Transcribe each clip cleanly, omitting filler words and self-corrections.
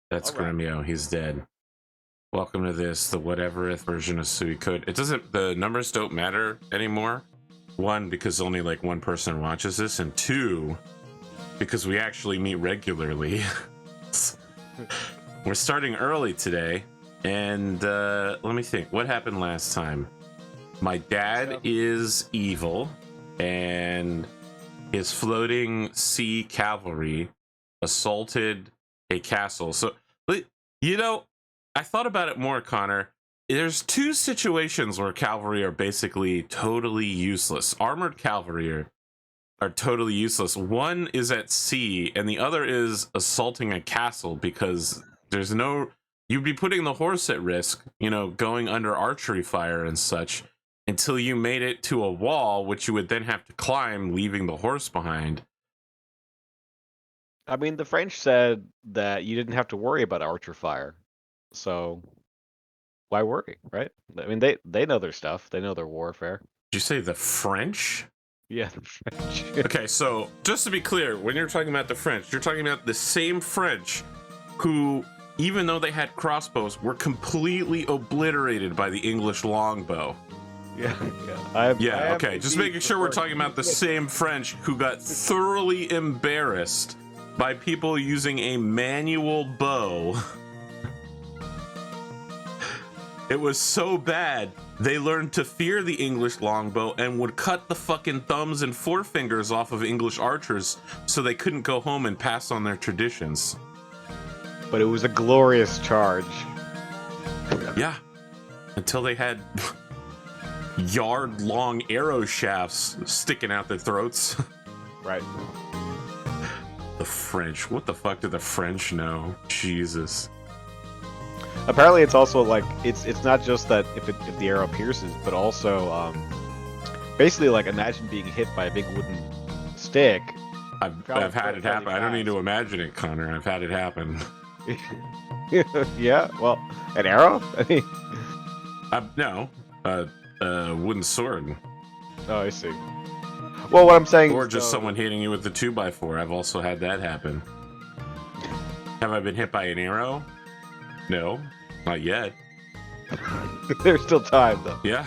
That's All right. Gremio. He's dead. Welcome to this, the whatevereth version of Suikoden. It doesn't, the numbers don't matter anymore. One, because only like one person watches this, and two, because we actually meet regularly. We're starting early today, and let me think. What happened last time? My dad is evil, and his floating sea cavalry assaulted a castle. So, you know, I thought about it more, Connor. There's two situations where cavalry are basically totally useless. Armored cavalry are totally useless. One is at sea, and the other is assaulting a castle, because there's no... You'd be putting the horse at risk, you know, going under archery fire and such, until you made it to a wall, which you would then have to climb, leaving the horse behind. I mean, the French said that you didn't have to worry about archer fire, so why worry, right? I mean, they know their stuff. They know their warfare. Did you say the French? Yeah, the French. Okay, so just to be clear, when you're talking about the French, you're talking about the same French who, even though they had crossbows, were completely obliterated by the English longbow. Yeah. Okay, just making sure we're talking about the same French who got thoroughly embarrassed by people using a manual bow. It was so bad, they learned to fear the English longbow and would cut the fucking thumbs and forefingers off of English archers so they couldn't go home and pass on their traditions. But it was a glorious charge. Yeah, until they had yard-long arrow shafts sticking out their throats. Right. The French. What the fuck do the French know? Jesus. Apparently, it's also like it's not just that if the arrow pierces, but also basically like imagine being hit by a big wooden stick. I've had it happen. I don't need to imagine it, Connor. I've had it happen. Yeah. Well, an arrow? I mean, no, wooden sword. oh, I see. Well, what I'm saying, Or is, just someone hitting you with the 2x4. I've also had that happen. Have I been hit by an arrow? No, not yet. There's still time, though. Yeah,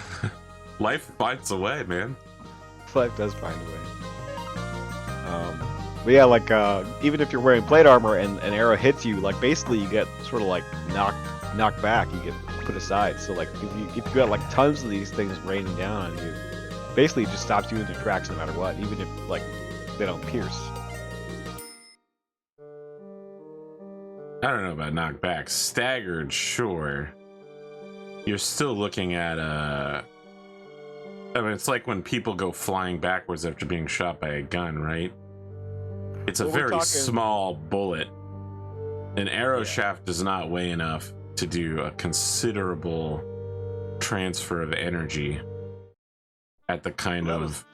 life finds a way, man. Life does find a way. But yeah, like even if you're wearing plate armor and an arrow hits you, like basically you get sort of like knocked back. You get put aside. So like if you got like tons of these things raining down on you, basically it just stops you in your tracks no matter what, even if like they don't pierce. I don't know about knockback. Staggered, sure. You're still looking at I mean, it's like when people go flying backwards after being shot by a gun, right? It's a very small bullet. An arrow shaft does not weigh enough to do a considerable transfer of energy at the kind of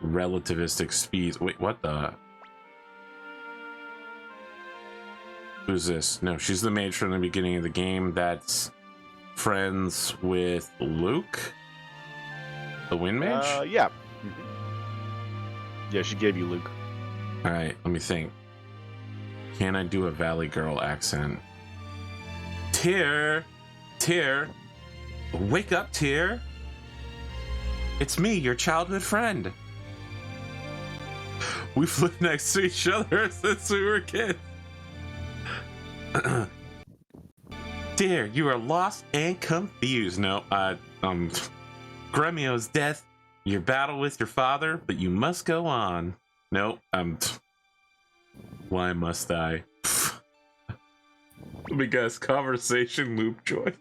relativistic speeds. Wait, what the? Who's this? No, she's the mage from the beginning of the game that's friends with Luke, the wind mage? Yeah. Yeah, she gave you Luke. All right, let me think. Can I do a Valley Girl accent? Tyr, wake up, Tyr. It's me, your childhood friend. We've lived next to each other since we were kids. Tyr, you are lost and confused. No, Gremio's death, your battle with your father, but you must go on. Nope, why must I? Let me guess, conversation loop joy.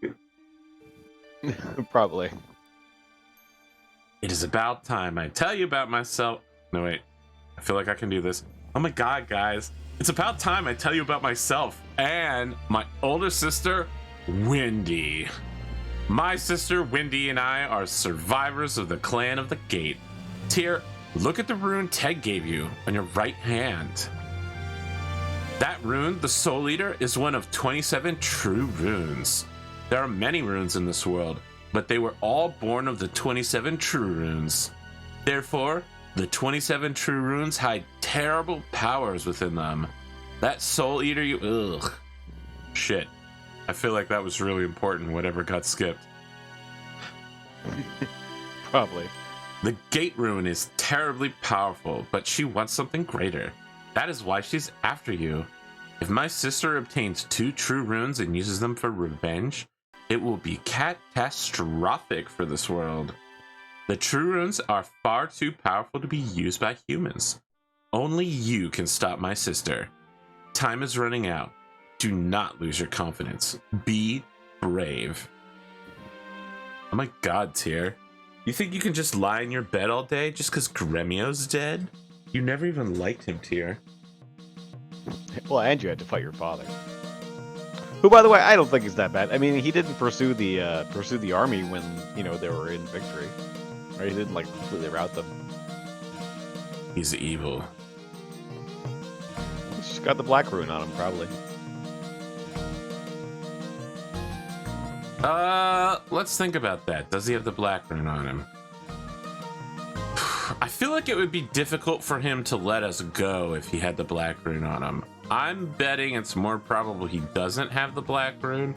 Probably. It is about time I tell you about myself. No, wait. I feel like I can do this. Oh my god, guys. It's about time I tell you about myself and my older sister, Wendy. My sister, Wendy, and I are survivors of the Clan of the Gate. Tyr, look at the rune Ted gave you on your right hand. That rune, the Soul Eater, is one of 27 true runes. There are many runes in this world, but they were all born of the 27 true runes. Therefore, the 27 true runes hide terrible powers within them. That Soul Eater Shit. I feel like that was really important, whatever got skipped. Probably. The gate rune is terribly powerful, but she wants something greater. That is why she's after you. If my sister obtains 2 true runes and uses them for revenge, it will be catastrophic for this world. The true runes are far too powerful to be used by humans. Only you can stop my sister. Time is running out. Do not lose your confidence. Be brave. Oh my god, Tyr. You think you can just lie in your bed all day just because Gremio's dead? You never even liked him, Tyr. Well, and you had to fight your father. Who, by the way, I don't think is that bad. I mean, he didn't pursue the army when, you know, they were in victory. Or he didn't, like, completely rout them. He's evil. He's just got the black rune on him, probably. Let's think about that. Does he have the black rune on him? I feel like it would be difficult for him to let us go if he had the black rune on him. I'm betting it's more probable he doesn't have the black rune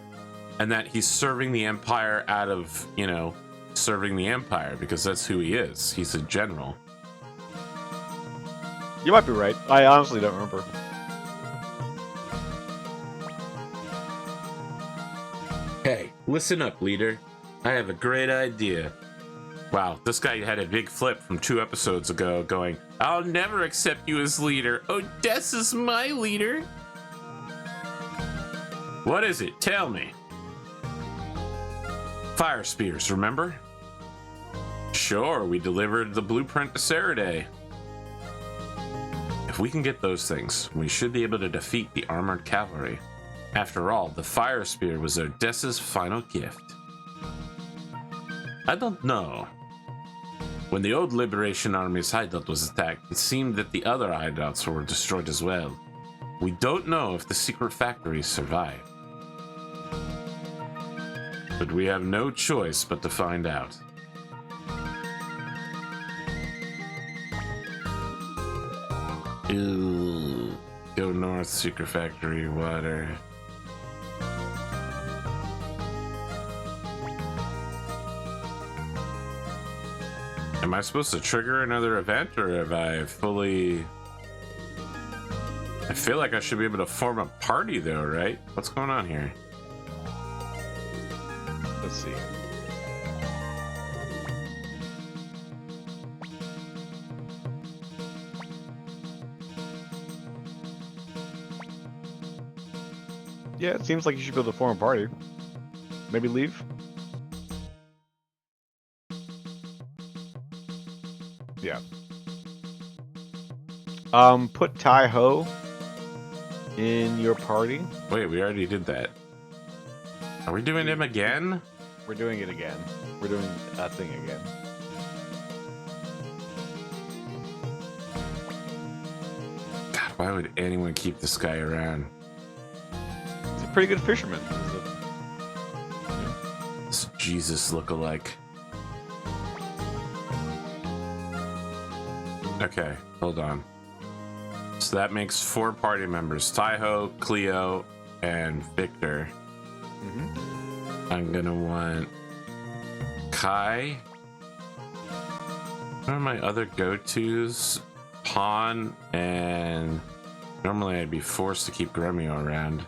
and that he's serving the Empire out of, you know, serving the Empire because that's who he is. He's a general. You might be right. I honestly don't remember. Hey, listen up, leader. I have a great idea. Wow, this guy had a big flip from 2 episodes ago going, I'll never accept you as leader. Odessa's my leader. What is it? Tell me. Fire spears, remember? Sure, we delivered the blueprint to Saraday. If we can get those things, we should be able to defeat the armored cavalry. After all, the fire spear was Odessa's final gift. I don't know. When the old Liberation Army's hideout was attacked, it seemed that the other hideouts were destroyed as well. We don't know if the secret factories survived. But we have no choice but to find out. Ew. Go north, secret factory, water. Am I supposed to trigger another event, or have I fully... I feel like I should be able to form a party though, right? What's going on here? Let's see. Yeah, it seems like you should be able to form a party. Maybe leave? Yeah. Put Tai-Ho in your party. Wait, we already did that. Are we doing him again? We're doing it again. We're doing that thing again. God, why would anyone keep this guy around? He's a pretty good fisherman. This Jesus lookalike. Okay, hold on. So that makes 4 party members. Tai-Ho, Cleo, and Victor. I'm gonna want Kai. What are my other go-tos? Pawn and... Normally I'd be forced to keep Gremio around.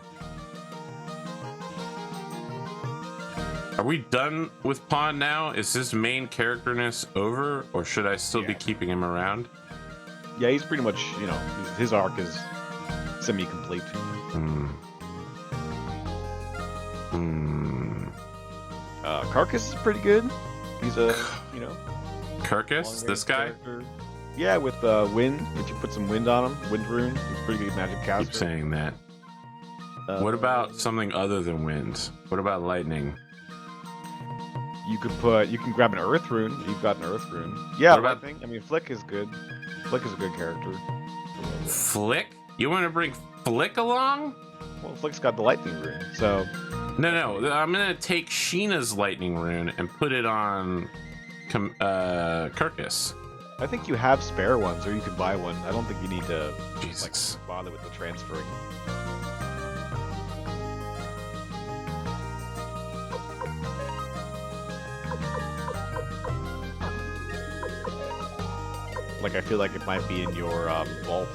Are we done with Pawn now? Is his main characterness over, or should I still be keeping him around? Yeah, he's pretty much, you know, his arc is semi-complete. Carcass is pretty good. He's a, you know... Carcass? This guy? Character. Yeah, with wind. If you put some wind on him, wind rune, he's a pretty good magic caster. Keep saying that. What about something other than wind? What about lightning? You can grab an earth rune. You've got an earth rune. Yeah, What about- I mean, Flick is good. Flick is a good character. Flick? You want to bring Flick along? Well, Flick's got the lightning rune, so... No. I'm going to take Sheena's lightning rune and put it on Carcass. I think you have spare ones, or you could buy one. I don't think you need to Jesus. like, bother with the transferring. Like I feel like it might be in your vault.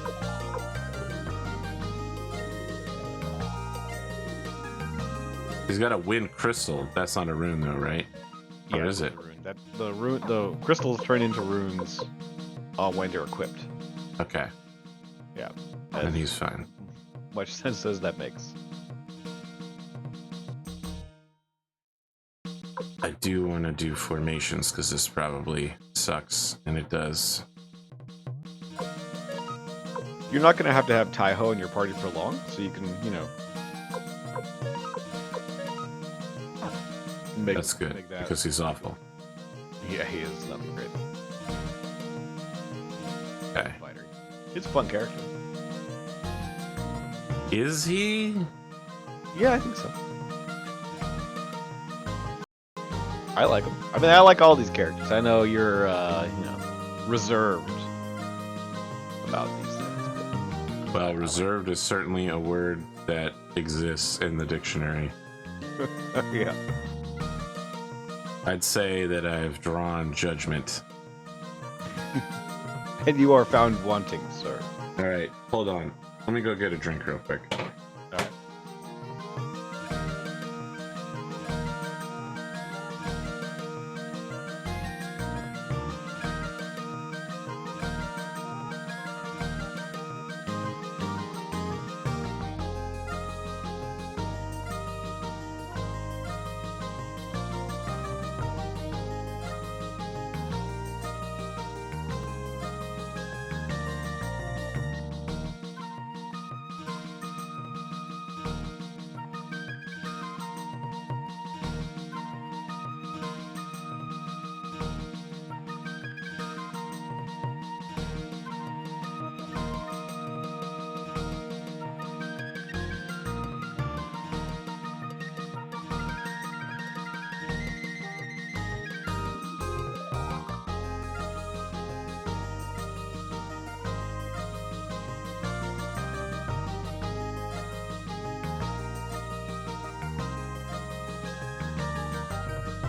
He's got a wind crystal. That's not a rune, though, right? Yeah, Or is it? The crystals turn into runes when they're equipped. Okay. Yeah. And he's fine. Much sense as that makes. I do want to do formations because this probably sucks, and it does. You're not gonna have to have Taiho in your party for long, so you can, you know. That's good because he's awful. Yeah, he is not great. Okay. Fighter. He's a fun character. Is he? Yeah, I think so. I like him. I mean, I like all these characters. I know you're, you know, reserved about these things. Well, reserved is certainly a word that exists in the dictionary. Yeah. I'd say that I've drawn judgment. And you are found wanting, sir. All right, hold on. Let me go get a drink real quick. All right.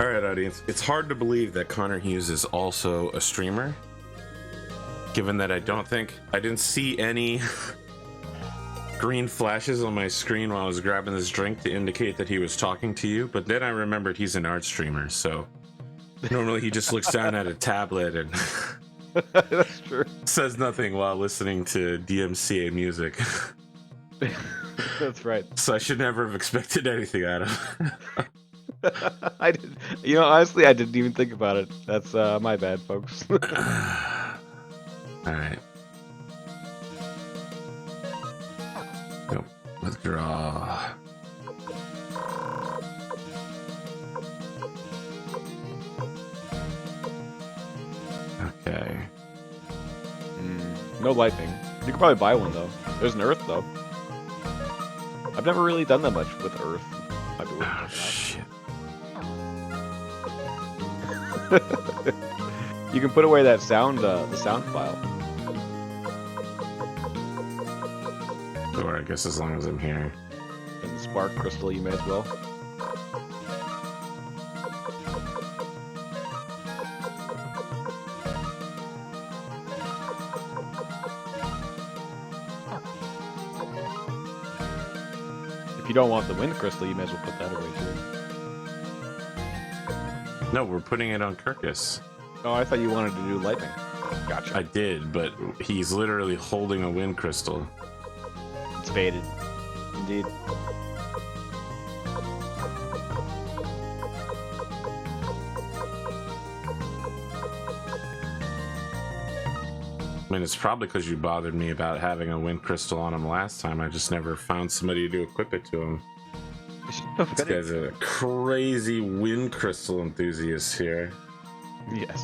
All right, audience. It's hard to believe that ConorHughes is also a streamer, given that I didn't see any green flashes on my screen while I was grabbing this drink to indicate that he was talking to you. But then I remembered he's an art streamer, so normally he just looks down at a tablet and That's true. says nothing while listening to DMCA music. That's right. So I should never have expected anything out of him. I did. You know, honestly, I didn't even think about it. That's my bad, folks. All right. Go. Withdraw. Okay. No lightning. You could probably buy one though. There's an earth though. I've never really done that much with earth. Might be worth Oh, checking out. shit. You can put away that sound, the sound file. Or I guess as long as I'm here. And the spark crystal, you may as well. If you don't want the wind crystal, you may as well put that away too. No, we're putting it on Kirkus. Oh, I thought you wanted to do lightning. Gotcha. I did, but he's literally holding a wind crystal. It's faded. Indeed. I mean, it's probably because you bothered me about having a wind crystal on him last time. I just never found somebody to equip it to him. This guy's a crazy wind crystal enthusiast here. Yes.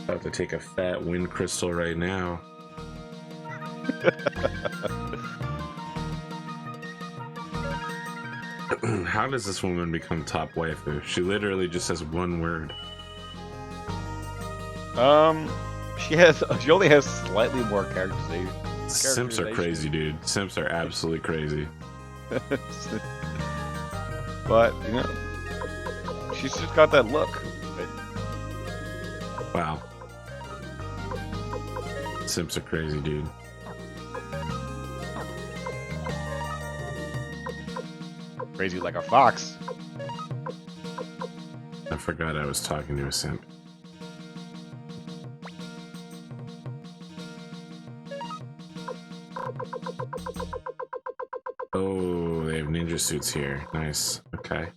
About to take a fat wind crystal right now. How does this woman become top waifu? She literally just says one word. She only has slightly more characterization. Simps are crazy, dude. Simps are absolutely crazy. But, you know, she's just got that look. Wow. Simps are crazy, dude. Crazy like a fox. I forgot I was talking to a simp. Oh, they have ninja suits here. Nice. Okay.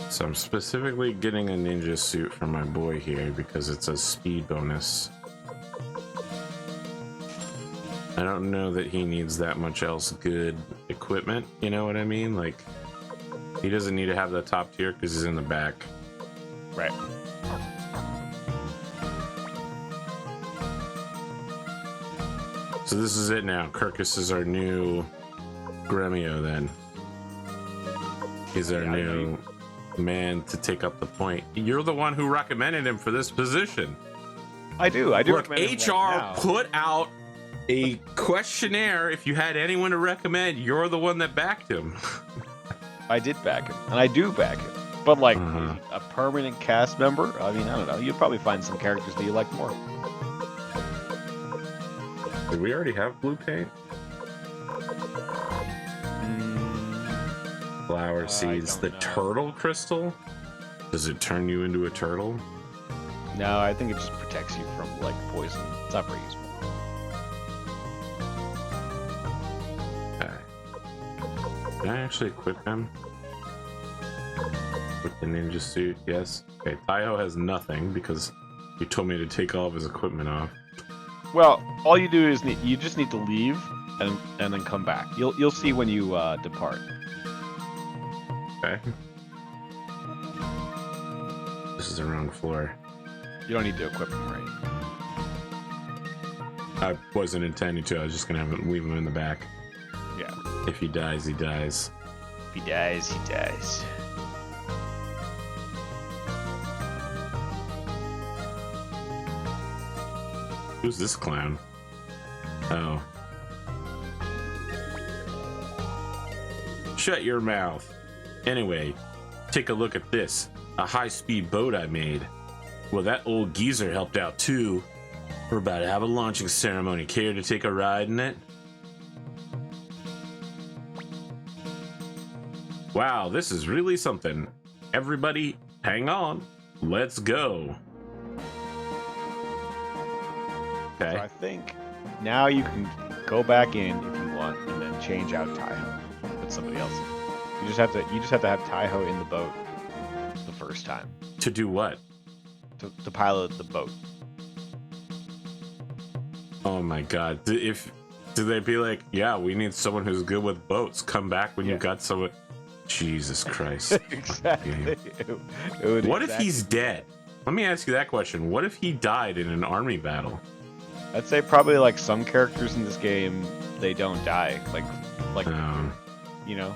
So I'm specifically getting a ninja suit for my boy here because it's a speed bonus. I don't know that he needs that much else good equipment, you know what I mean? Like, he doesn't need to have the top tier because he's in the back. Right. So this is it now. Kirkus is our new Gremio then. He's our new man to take up the point. You're the one who recommended him for this position. I do. Look, HR put out a questionnaire. If you had anyone to recommend, you're the one that backed him. I did back him, and I do back him. But like a permanent cast member, I mean, I don't know. You'll probably find some characters that you like more. Do we already have blue paint? Flower seeds. The turtle crystal? Does it turn you into a turtle? No, I think it just protects you from like poison. It's not very useful. Can I actually equip him? With the ninja suit, yes. Okay, Taiho has nothing because you told me to take all of his equipment off. Well, all you do is you just need to leave and then come back. You'll see when you depart. Okay. This is the wrong floor. You don't need to equip him, right? I wasn't intending to. I was just gonna leave him in the back. Yeah. If he dies, he dies. If he dies, he dies. Who's this clown? Oh. Shut your mouth. Anyway, take a look at this. A high-speed boat I made. Well, that old geezer helped out too. We're about to have a launching ceremony. Care to take a ride in it? Wow, this is really something. Everybody, hang on. Let's go. Okay. So I think now you can go back in if you want, and then change out Taiho with somebody else. You just have to have Taiho in the boat the first time. To do what? To pilot the boat. Oh my god. Do they be like, yeah, we need someone who's good with boats. Come back when you got someone. Jesus Christ. Exactly. What if he's dead? Let me ask you that question. What if he died in an army battle? I'd say probably like some characters in this game, they don't die. Like you know,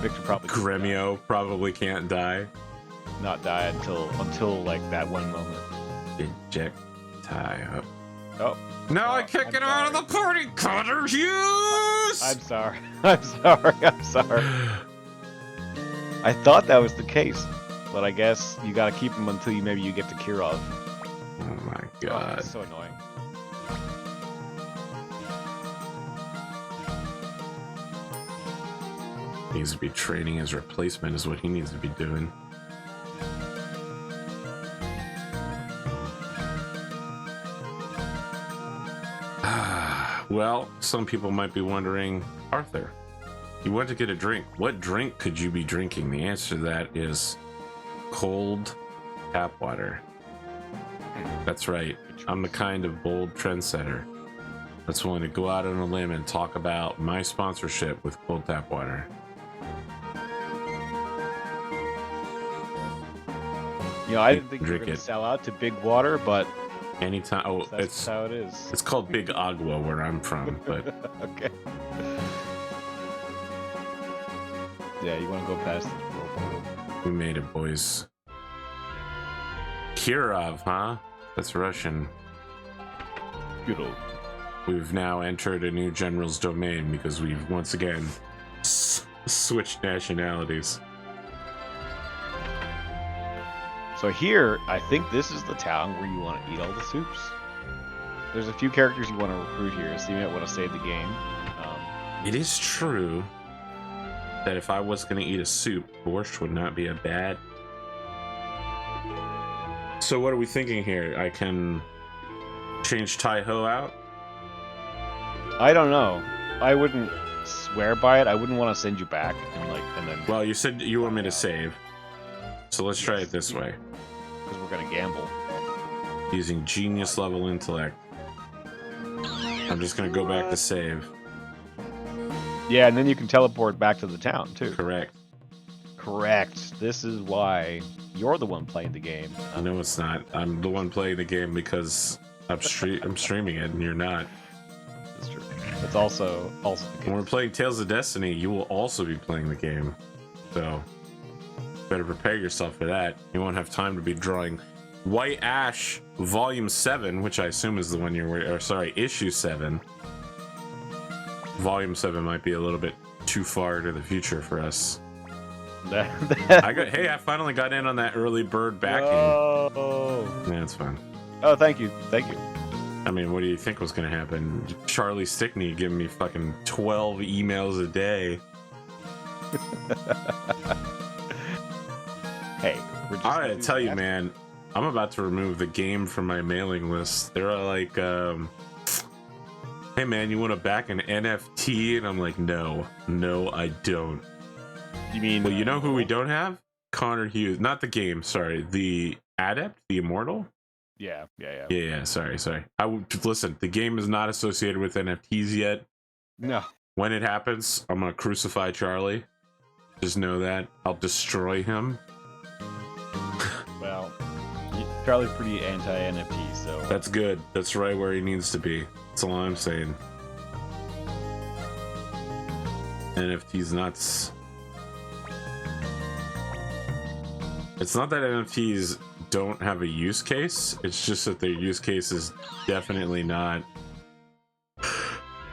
Victor probably Gremio probably can't die. Not die until like that one moment. Eject Taiho. Oh. No, I can't get out of the party, ConorHughes! I'm sorry. I'm sorry. I thought that was the case, but I guess you gotta keep him until maybe you get to Kirov. Oh my god. That's so annoying. He needs to be training his replacement is what he needs to be doing. Well, some people might be wondering, Arthur, you went to get a drink. What drink could you be drinking? The answer to that is cold tap water. That's right. I'm the kind of bold trendsetter that's willing to go out on a limb and talk about my sponsorship with cold tap water. You know, I didn't think you were going to sell out to Big Water, but anytime. Oh, that's how it is. It's called Big Agua where I'm from, but okay. Yeah, you want to go past the whirlpool. We made it, boys. Kirov, huh? That's Russian. Good. We've now entered a new general's domain because we've once again switched nationalities. So here, I think this is the town where you want to eat all the soups. There's a few characters you want to recruit here, so you might want to save the game. It is true that if I was going to eat a soup, borscht would not be a bad. So what are we thinking here? I can change Tai-Ho out? I don't know. I wouldn't swear by it. I wouldn't want to send you back and then. Well, you said you want me to save, so let's try it this way. Because we're gonna gamble. Using genius level intellect. I'm just gonna go back to save. Yeah, and then you can teleport back to the town too. Correct. Correct. This is why you're the one playing the game. No, it's not. I'm the one playing the game because I'm streaming it, and you're not. That's true. That's also the case. When we're playing Tales of Destiny, you will also be playing the game, so better prepare yourself for that. You won't have time to be drawing White Ash Volume 7, which I assume is the one Issue 7. Volume 7 might be a little bit too far to the future for us. I finally got in on that early bird backing. Oh, yeah, it's fine. Oh, thank you. I mean, what do you think was going to happen? Charlie Stickney giving me fucking 12 emails a day. Hey, I gotta tell you, man, I'm about to remove the game from my mailing list. They're like, hey man, you want to back an NFT? And I'm like, no, I don't. You mean? Well, you know who we don't have? ConorHughes. Not the game, sorry. The Adept, the Immortal. Yeah. Sorry. Listen, the game is not associated with NFTs yet. No. When it happens, I'm gonna crucify Charlie. Just know that. I'll destroy him. Well, Charlie's pretty anti-NFT, so... That's good. That's right where he needs to be. That's all I'm saying. NFTs nuts. It's not that NFTs don't have a use case, it's just that their use case is definitely not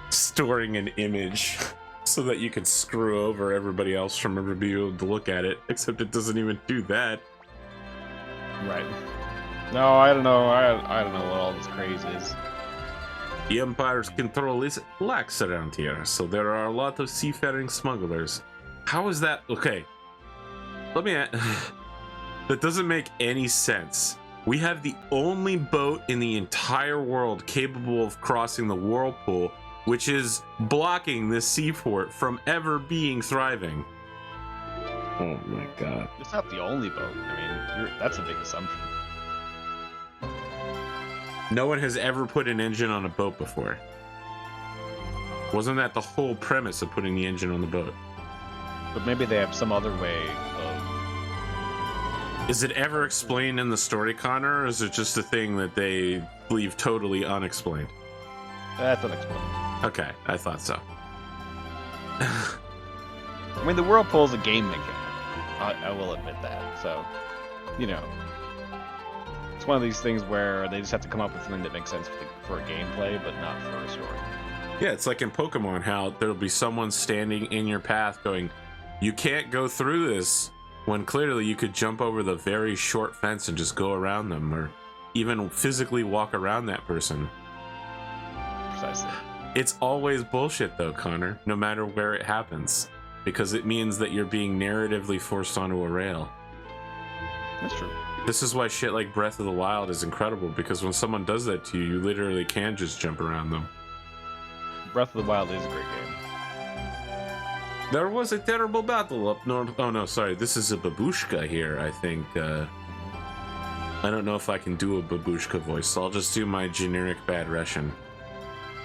storing an image so that you can screw over everybody else from ever being able to look at it, except it doesn't even do that. Right. No, I don't know. I don't know what all this craze is. The Empire's control is lax around here, so there are a lot of seafaring smugglers. How is that? Okay. Let me... That doesn't make any sense. We have the only boat in the entire world capable of crossing the whirlpool, which is blocking this seaport from ever being thriving. Oh my god. It's not the only boat. I mean, that's a big assumption. No one has ever put an engine on a boat before. Wasn't that the whole premise of putting the engine on the boat? But maybe they have some other way of... Is it ever explained in the story, Connor, or is it just a thing that they leave totally unexplained? That's unexplained. Okay, I thought so. I mean, the whirlpool is a game mechanic. I will admit that. So, you know, it's one of these things where they just have to come up with something that makes sense for a gameplay, but not for a story. Yeah, it's like in Pokemon, how there'll be someone standing in your path going, you can't go through this, when clearly you could jump over the very short fence and just go around them, or even physically walk around that person. Precisely. It's always bullshit though, Connor, no matter where it happens, because it means that you're being narratively forced onto a rail. That's true. This is why shit like Breath of the Wild is incredible, because when someone does that to you, you literally can just jump around them. Breath of the Wild is a great game. There was a terrible battle up north. Oh no, sorry, this is a babushka here, I think. I don't know if I can do a babushka voice, so I'll just do my generic bad Russian.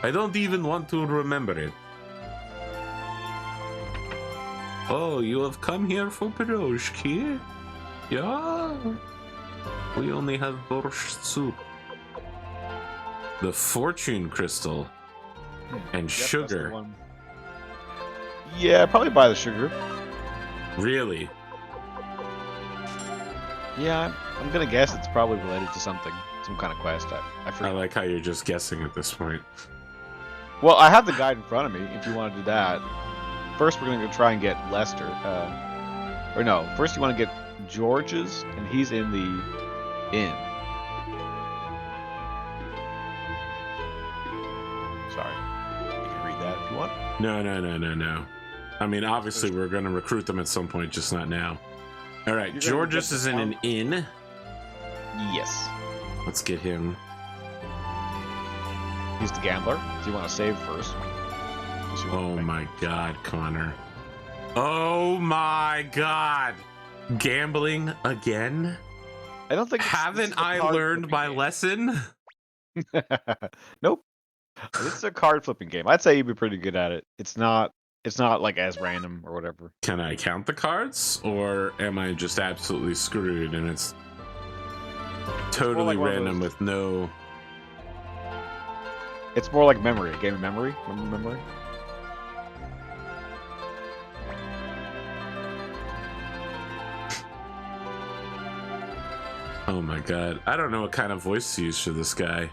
I don't even want to remember it. Oh, you have come here for piroshki? Yeah. We only have borscht soup. The fortune crystal. And sugar. Yeah, probably buy the sugar. Really? Yeah, I'm gonna guess it's probably related to something. Some kind of quest. I forget. I like how you're just guessing at this point. Well, I have the guide in front of me if you want to do that. First, we're gonna go try and get Lester. Or no, first you want to get George's, and he's in the inn. Sorry. You can read that if you want. No. I mean, obviously, we're going to recruit them at some point, just not now. All right, George's is in an inn. Yes. Let's get him. He's the gambler. So you want to save first. Oh my God, Connor. Oh my God. Gambling again? I don't think. Haven't I learned my lesson? Nope. This is a card flipping game. I'd say you'd be pretty good at it. It's not like as random or whatever. Can I count the cards, or am I just absolutely screwed and it's totally random with no? It's more like memory, a game of memory. Remember memory? Oh my God, I don't know what kind of voice to use for this guy.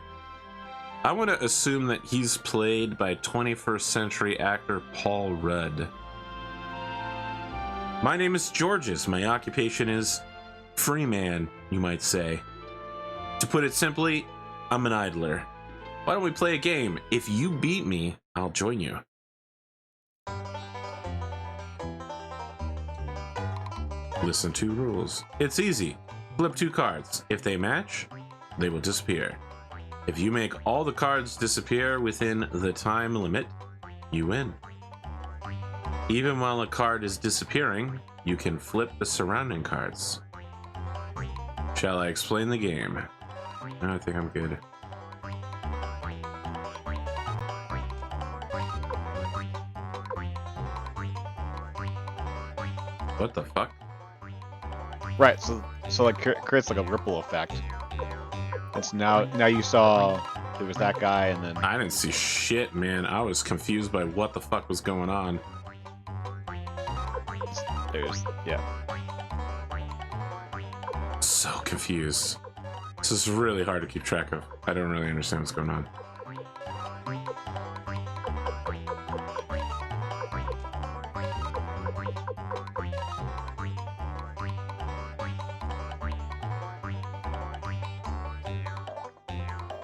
I want to assume that he's played by 21st century actor Paul Rudd. My name is Georges. My occupation is free man, you might say. To put it simply, I'm an idler. Why don't we play a game? If you beat me, I'll join you. Listen to rules. It's easy. Flip 2 cards. If they match, they will disappear. If you make all the cards disappear within the time limit, you win. Even while a card is disappearing, you can flip the surrounding cards. Shall I explain the game? I think I'm good. What the fuck? Right, so like creates like a ripple effect. It's now you saw there was that guy, and then I didn't see shit, man. I was confused by what the fuck was going on. there's yeah. So confused. This is really hard to keep track of. I don't really understand what's going on.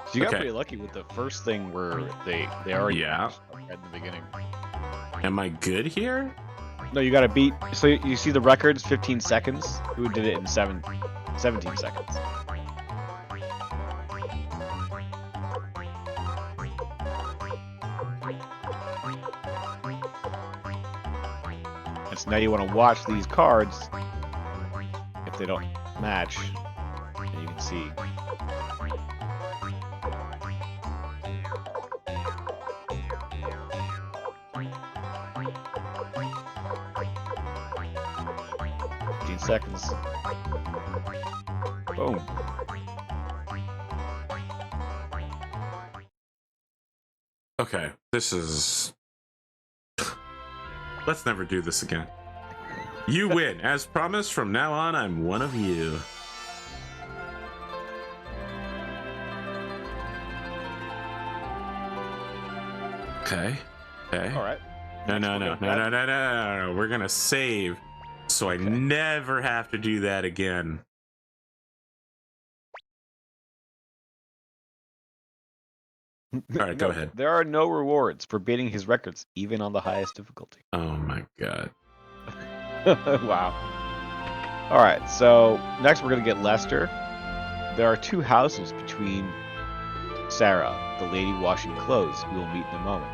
So you got pretty lucky with the first thing where they already right in the beginning. Am I good here? No, you gotta beat. So you see the records, 15 seconds. Who did it in 17 seconds? And so now you want to watch these cards. If they don't match, and you can see. Seconds. Boom. Okay, this is... Let's never do this again. You win. As promised, from now on, I'm one of you. Okay. Okay. All right. No. We're gonna save. So I never have to do that again. All right, go ahead. There are no rewards for beating his records, even on the highest difficulty. Oh my God. Wow. All right, so next we're going to get Lester. There are 2 houses between Sarah, the lady washing clothes, who we'll meet in a moment.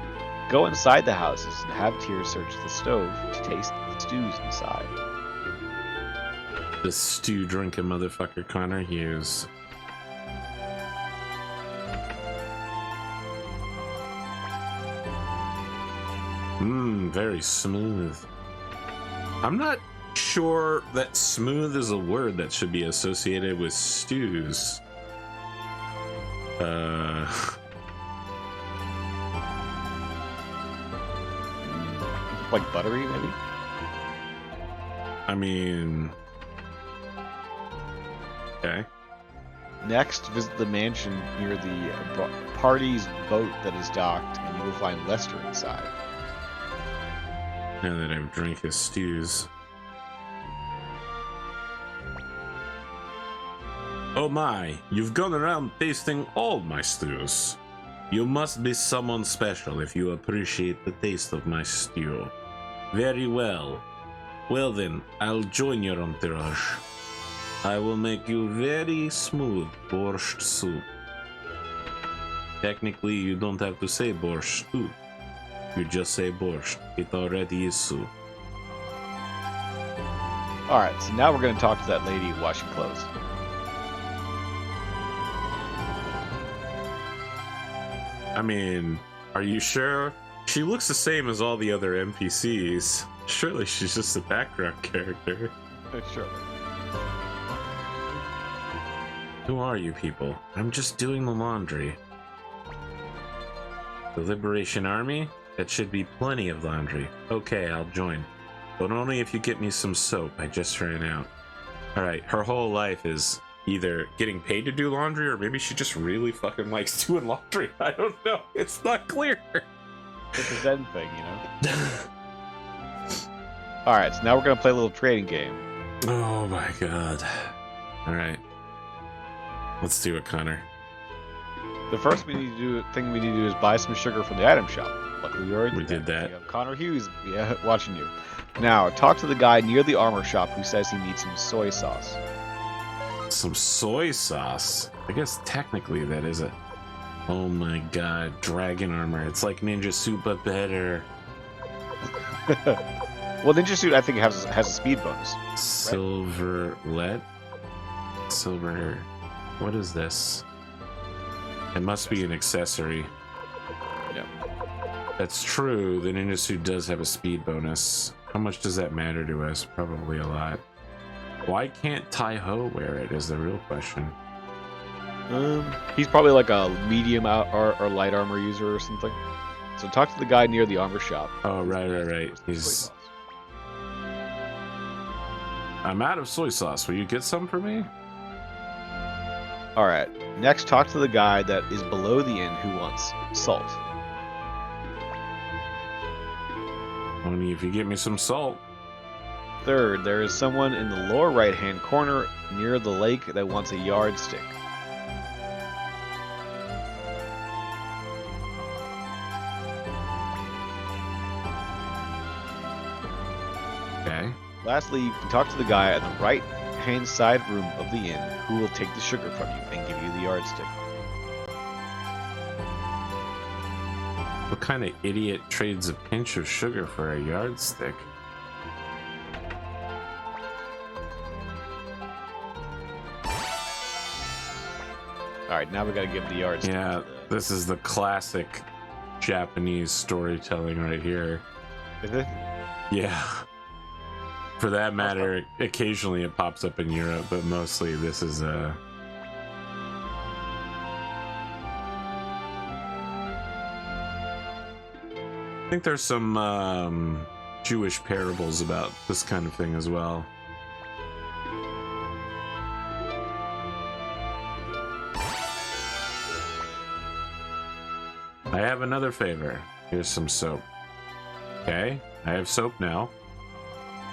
Go inside the houses and have Tyr search the stove to taste the stews inside. The stew drinking motherfucker, ConorHughes. Very smooth. I'm not sure that smooth is a word that should be associated with stews. Like buttery, maybe? I mean... Okay. Next, visit the mansion near the party's boat that is docked, and you will find Lester inside. Now that I've drank his stews. Oh my, you've gone around tasting all my stews. You must be someone special if you appreciate the taste of my stew. Very well. Well then, I'll join your entourage. I will make you very smooth borscht soup. Technically, you don't have to say borscht soup. You just say borscht. It already is soup. Alright, so now we're going to talk to that lady washing clothes. I mean, are you sure? She looks the same as all the other NPCs. Surely she's just a background character. Sure. Who are you people? I'm just doing the laundry. The Liberation Army? That should be plenty of laundry. Okay, I'll join. But only if you get me some soap. I just ran out. Alright, her whole life is either getting paid to do laundry or maybe she just really fucking likes doing laundry. I don't know. It's not clear. It's a Zen thing, you know? Alright, so now we're going to play a little trading game. Oh my god. Alright. Let's do it, Connor. The first thing we need to do is buy some sugar from the item shop. Luckily, we already did that. We have ConorHughes watching you. Now, talk to the guy near the armor shop who says he needs some soy sauce. Some soy sauce? I guess technically that is a... Oh my god, dragon armor. It's like ninja suit, but better. Well, ninja suit, I think, has a speed bonus. Silverlet? Silver... What is this? It must be an accessory. Yeah. That's true. The ninja suit does have a speed bonus. How much does that matter to us? Probably a lot. Why can't Tai-Ho wear it is the real question. He's probably like a medium or light armor user or something. So talk to the guy near the armor shop. Oh, right. He's... I'm out of soy sauce. Will you get some for me? Alright, next talk to the guy that is below the inn who wants salt. Only if you get me some salt. Third, there is someone in the lower right hand corner near the lake that wants a yardstick. Okay. Lastly, you can talk to the guy at the right hand side room of the inn who will take the sugar from you and give you the yardstick. What kind of idiot trades a pinch of sugar for a yardstick? Alright, now we gotta give the yardstick. Yeah, this is the classic Japanese storytelling right here. Is it? Yeah. For that matter, occasionally it pops up in Europe, but mostly this is a... I think there's some Jewish parables about this kind of thing as well. I have another favor. Here's some soap. Okay, I have soap now.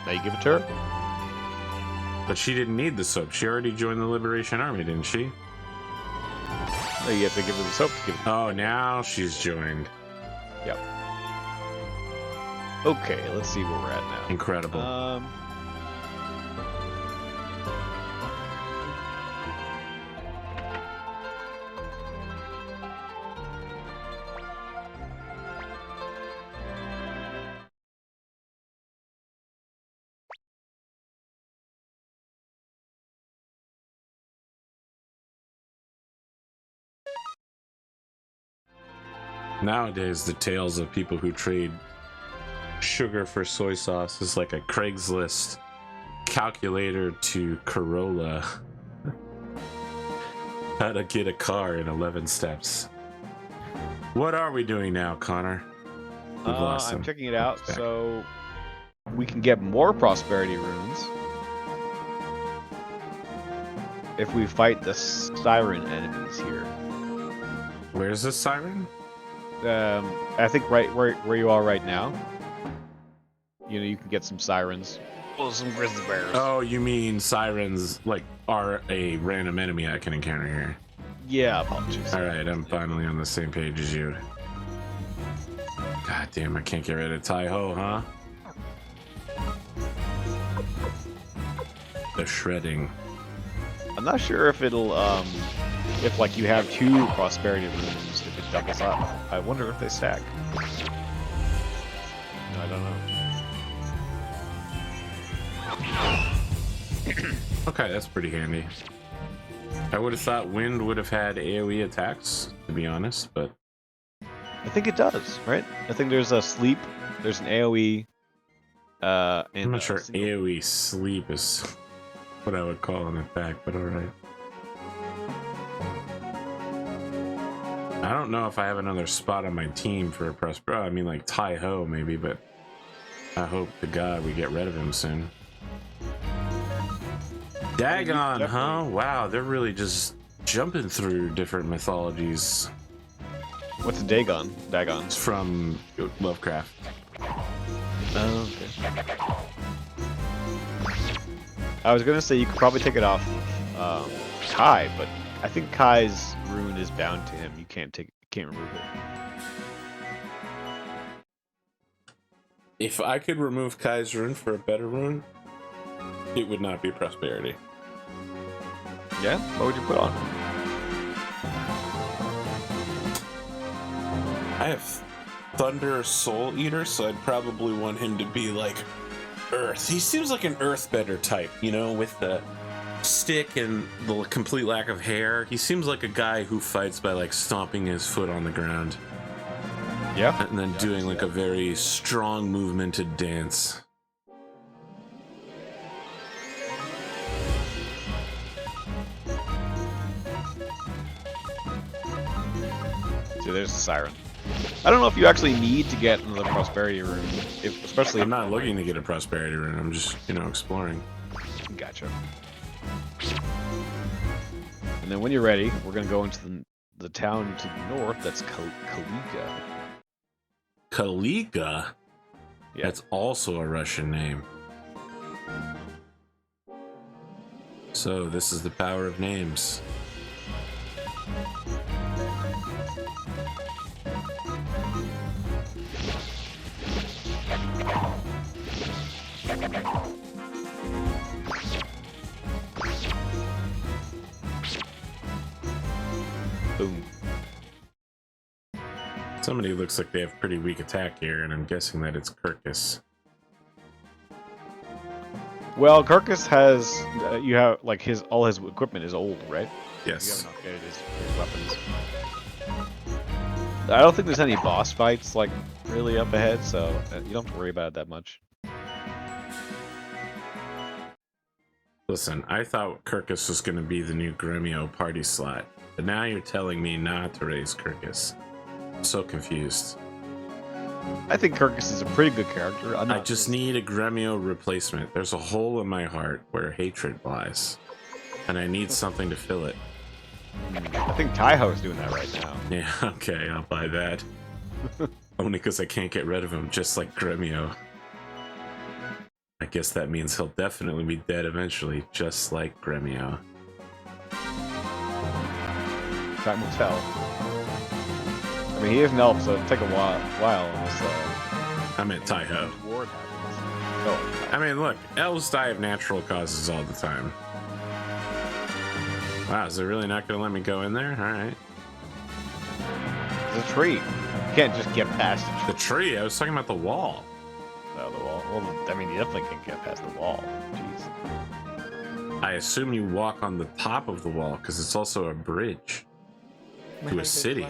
Now you give it to her? But she didn't need the soap. She already joined the Liberation Army, didn't she? No, you have to give her the soap to give it. Oh, now she's joined. Yep. Okay, let's see where we're at now. Incredible. Nowadays, the tales of people who trade sugar for soy sauce is like a Craigslist calculator to Corolla. How to get a car in 11 steps. What are we doing now, Connor? I'm checking it out, so we can get more prosperity runes if we fight the siren enemies here. Where's the siren? I think right where you are right now. You know, you can get some sirens. Oh, some grizzly bears. Oh, you mean sirens like are a random enemy I can encounter here? Yeah, apologies. All right, I'm finally on the same page as you. God damn, I can't get rid of Tai-Ho, huh? The shredding. I'm not sure if it'll, if like you have 2 prosperity rooms, if it doubles up. I wonder if they stack. I don't know. Okay, that's pretty handy. I would have thought wind would have had AoE attacks, to be honest, but I think it does, right? I think there's a sleep, there's an AoE, and I'm not sure AoE sleep is what I would call an attack, but alright. I don't know if I have another spot on my team for a Prospero. I mean, like Tai-Ho maybe, but I hope to God we get rid of him soon. Dagon, huh? Wow, they're really just jumping through different mythologies. What's a Dagon? Dagon. It's from Lovecraft. Oh, okay. I was gonna say you could probably take it off Kai, but I think Kai's rune is bound to him. You can't remove it. If I could remove Kai's rune for a better rune, it would not be prosperity. Yeah? What would you put on? I have Thunder Soul Eater, so I'd probably want him to be like Earth. He seems like an Earthbender type, you know, with the stick and the complete lack of hair. He seems like a guy who fights by like stomping his foot on the ground. Yeah. And then doing like a very strong movemented dance. See, there's the siren. I don't know if you actually need to get another prosperity rune, especially. I'm not looking to get a prosperity rune. I'm just, you know, exploring. Gotcha. And then when you're ready, we're gonna go into the town to the north. That's Kaliga. Kaliga? Yeah. That's also a Russian name. So this is the power of names. Boom. Somebody looks like they have pretty weak attack here, and I'm guessing that it's Kirkus. Well, Kirkus has you have like all his equipment is old, right? Yes. You haven't upgraded his weapons. I don't think there's any boss fights like really up ahead, so you don't have to worry about it that much. Listen, I thought Kirkus was going to be the new Gremio party slot, but now you're telling me not to raise Kirkus. I'm so confused. I think Kirkus is a pretty good character. I just need a Gremio replacement. There's a hole in my heart where hatred lies, and I need something to fill it. I think Tai-Ho is doing that right now. Yeah, okay, I'll buy that. Only because I can't get rid of him, just like Gremio. I guess that means he'll definitely be dead eventually, just like Gremio. Time will tell. I mean, he is an elf, so it'll take a while unless I meant Tai-Ho. reward happens. Oh, I mean, look, elves die of natural causes all the time. Wow, is it really not going to let me go in there? All right. it's a tree. You can't just get past the tree. The tree? I was talking about the wall. No, the wall. Well, I mean, you definitely can't get past the wall. Jeez. I assume you walk on the top of the wall, because it's also a bridge to a city.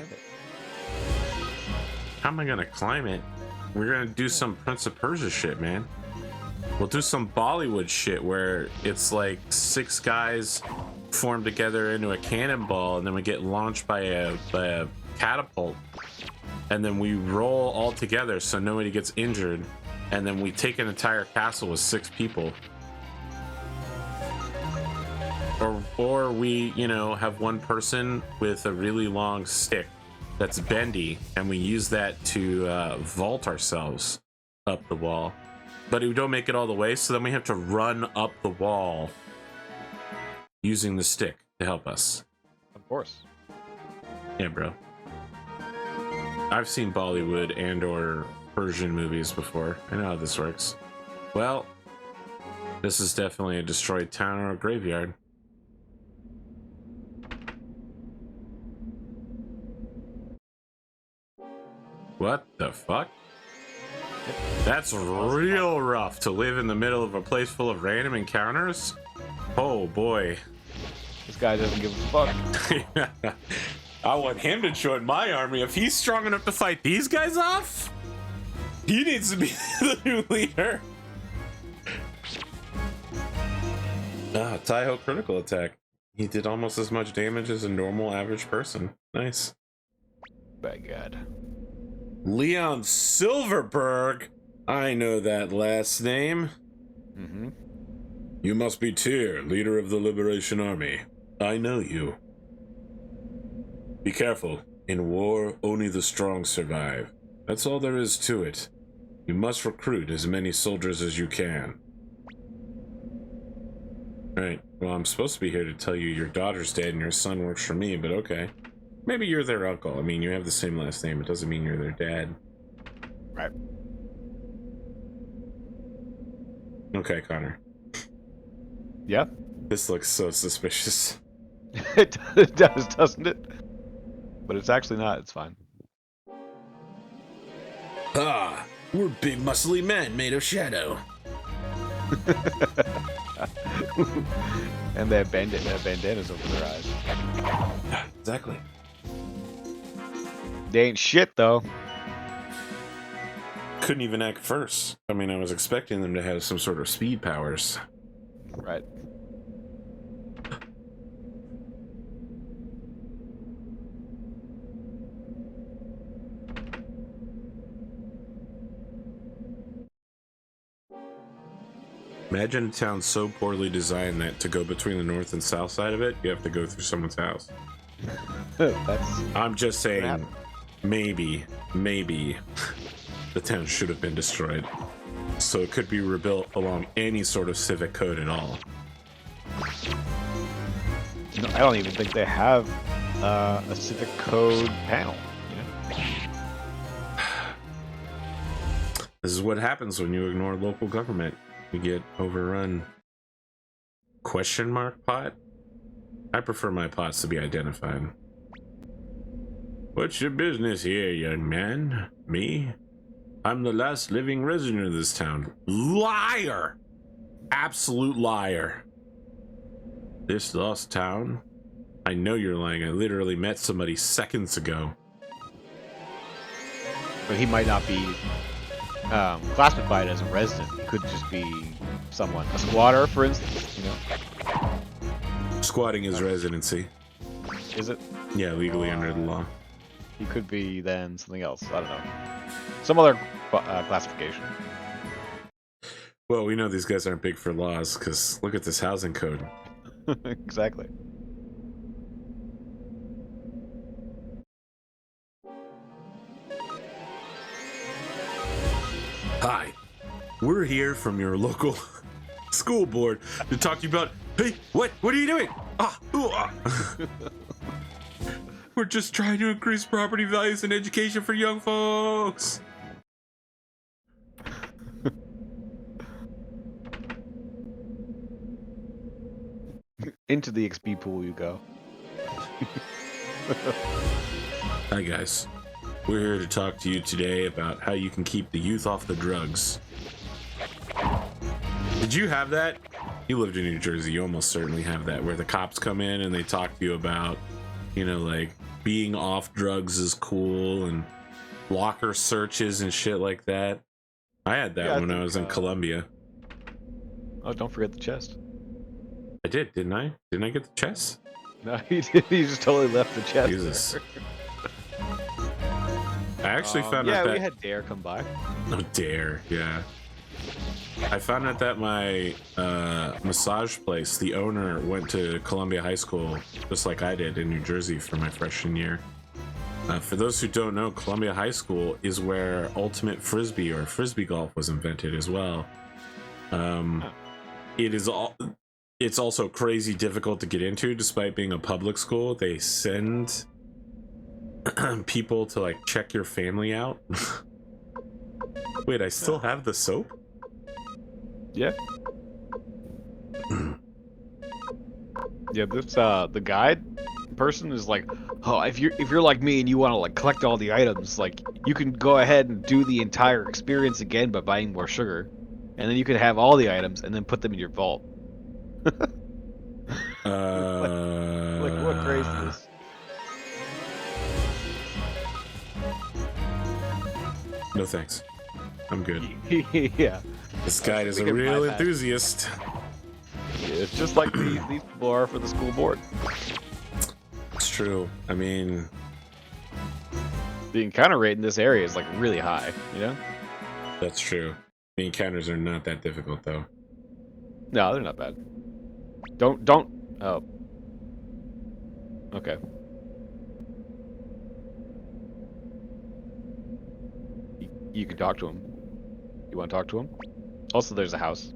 How am I going to climb it? We're going to do some Prince of Persia shit, man. We'll do some Bollywood shit where it's like 6 guys formed together into a cannonball, and then we get launched by a catapult, and then we roll all together so nobody gets injured, and then we take an entire castle with 6 people. Or we, you know, have one person with a really long stick that's bendy, and we use that to vault ourselves up the wall. but we don't make it all the way, so then we have to run up the wall using the stick to help us. Of course. Yeah, bro. I've seen Bollywood and or Persian movies before. I know how this works. Well, this is definitely a destroyed town or a graveyard. What the fuck? That's real rough to live in the middle of a place full of random encounters. Oh boy. This guy doesn't give a fuck. I want him to join my army. If he's strong enough to fight these guys off, he needs to be the new leader. Ah, Taiho critical attack. He did almost as much damage as a normal average person. Nice. By God. Leon Silverberg. I know that last name. Mm-hmm. You must be Tyr, leader of the Liberation Army. I know you. Be careful. In war, only the strong survive. That's all there is to it. You must recruit as many soldiers as you can. Right. Well, I'm supposed to be here to tell you your daughter's dead and your son works for me, but okay. Maybe you're their uncle. I mean, you have the same last name. It doesn't mean you're their dad. Right. Okay, Connor. Yeah? This looks so suspicious. It does, doesn't it? But it's actually not. It's fine. Ah, we're big muscly men made of shadow. And they have bandanas over their eyes. Exactly. They ain't shit, though. Couldn't even act first. I mean, I was expecting them to have some sort of speed powers. Right. Imagine a town so poorly designed that to go between the north and south side of it, you have to go through someone's house. That's. I'm just saying, maybe the town should have been destroyed. So it could be rebuilt along any sort of civic code at all. No, I don't even think they have a civic code panel. You know? This is what happens when you ignore local government. You get overrun. Question mark plot? I prefer my plots to be identified. What's your business here, young man? Me? I'm the last living resident of this town. Liar! Absolute liar. This lost town? I know you're lying. I literally met somebody seconds ago. But he might not be classified as a resident. He could just be someone. A squatter, for instance, you know? Squatting is residency. Is it? Yeah, legally under the law. He could be then something else. I don't know. Some other classification. Well, we know these guys aren't big for laws, because look at this housing code. Exactly. Hi, we're here from your local school board to talk to you about, hey, what are you doing? We're just trying to increase property values and education for young folks. Into the XP pool you go. Hi guys, we're here to talk to you today about how you can keep the youth off the drugs. Did you have that? You lived in New Jersey, you almost certainly have that, where the cops come in and they talk to you about, you know, like being off drugs is cool and locker searches and shit like that. I had that when I was in Colombia. Oh, don't forget the chest. I did, didn't I? Didn't I get the chest? No, he did. He just totally left the chest. Jesus. I actually found out that. Yeah, we had Dare come by. No, Dare, yeah. I found out that my massage place, the owner went to Columbia High School, just like I did in New Jersey for my freshman year. For those who don't know, Columbia High School is where ultimate frisbee or frisbee golf was invented as well. It's also crazy difficult to get into, despite being a public school. They send people to like check your family out. Wait, I still have the soap? Yeah. Yeah, this the guide person is like, oh, if you're like me and you want to like collect all the items, like you can go ahead and do the entire experience again by buying more sugar, and then you can have all the items and then put them in your vault. Like what craziness? No thanks. I'm good. Yeah. This guy is a real enthusiast. Yeah, it's just like these people are for the school board. It's true. I mean, the encounter rate in this area is like really high, you know? that's true. The encounters are not that difficult, though. No, they're not bad. Don't. Oh. Okay. You can talk to him. You want to talk to him? Also, there's a house.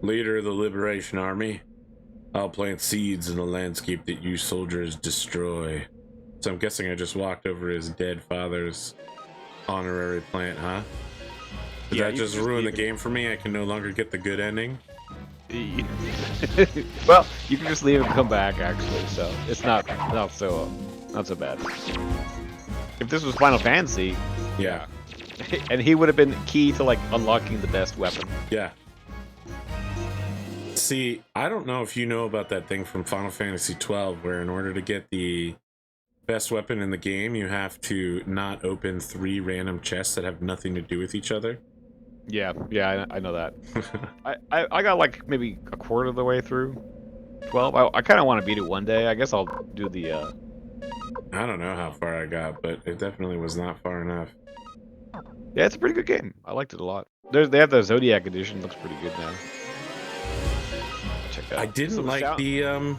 Leader of the Liberation Army, I'll plant seeds in the landscape that you soldiers destroy. So I'm guessing I just walked over his dead father's honorary plant, huh? Did that just ruin the game for me? I can no longer get the good ending? Well, you can just leave and come back, actually, so it's not so bad. If this was Final Fantasy, Yeah. and he would have been key to like unlocking the best weapon. Yeah. See, I don't know if you know about that thing from Final Fantasy 12, where in order to get the best weapon in the game, you have to not open 3 random chests that have nothing to do with each other. Yeah, I know that. I got like maybe a quarter of the way through 12. I kind of want to beat it one day. I guess I'll do the. I don't know how far I got, but it definitely was not far enough. Yeah, it's a pretty good game. I liked it a lot. They have the Zodiac edition. Looks pretty good now. Check that out. I didn't like the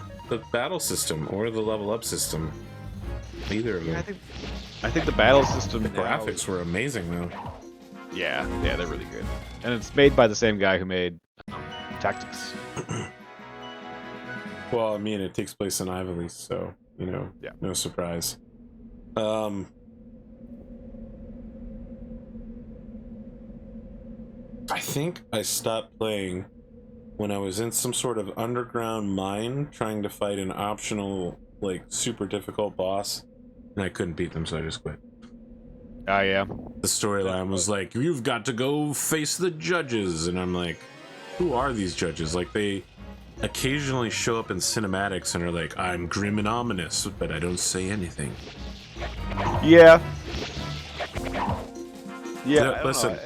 battle system or the level up system. Either of them. I think the battle system. The graphics were amazing though. Yeah, they're really good. And it's made by the same guy who made Tactics. Well, I mean, it takes place in Ivy, so, you know, yeah. No surprise. I think I stopped playing when I was in some sort of underground mine trying to fight an optional, like, super difficult boss, and I couldn't beat them, so I just quit. Oh, yeah. The storyline was like, you've got to go face the judges, and I'm like, who are these judges? Like, they occasionally show up in cinematics and are like, I'm grim and ominous, but I don't say anything. Yeah. Listen,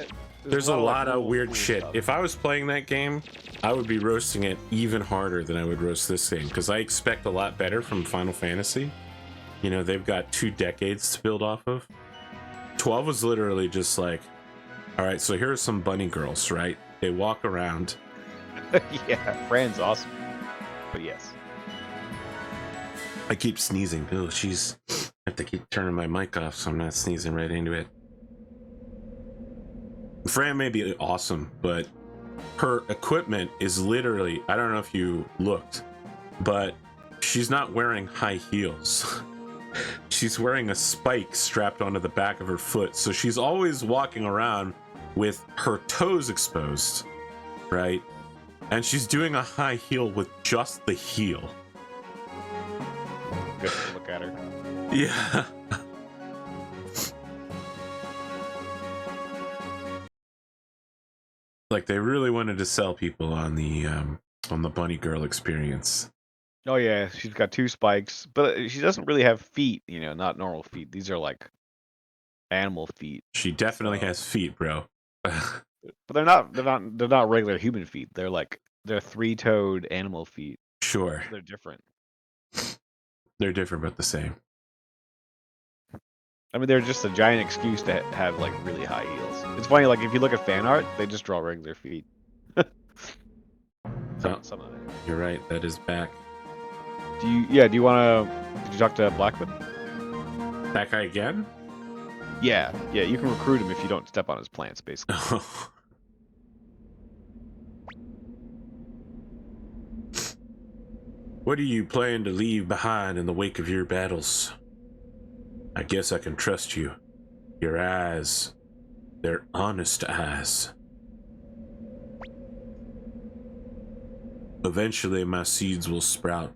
there's a lot of weird shit. Stuff. If I was playing that game, I would be roasting it even harder than I would roast this game, because I expect a lot better from Final Fantasy. You know, they've got 2 decades to build off of. 12 was literally just like, all right, so here are some bunny girls, right? They walk around. Yeah, Fran's awesome. But yes. I keep sneezing. Oh, I have to keep turning my mic off so I'm not sneezing right into it. Fran may be awesome, but her equipment is literally, I don't know if you looked, but she's not wearing high heels. She's wearing a spike strapped onto the back of her foot, so she's always walking around with her toes exposed, right? And she's doing a high heel with just the heel. Good to look at her. Yeah. Like, they really wanted to sell people on the bunny girl experience. Oh yeah, she's got 2 spikes, but she doesn't really have feet, you know, not normal feet. These are like animal feet. She definitely has feet, bro. But they're not regular human feet. They're 3-toed animal feet. Sure. They're different. They're different but the same. I mean, they're just a giant excuse to have like really high heels. It's funny, like if you look at fan art, they just draw regular feet. Some of it. You're right, that is back. Do you want to? Did you talk to Blackman? That guy again? Yeah. You can recruit him if you don't step on his plants, basically. What do you plan to leave behind in the wake of your battles? I guess I can trust you. Your eyes, they're honest eyes. Eventually, my seeds will sprout.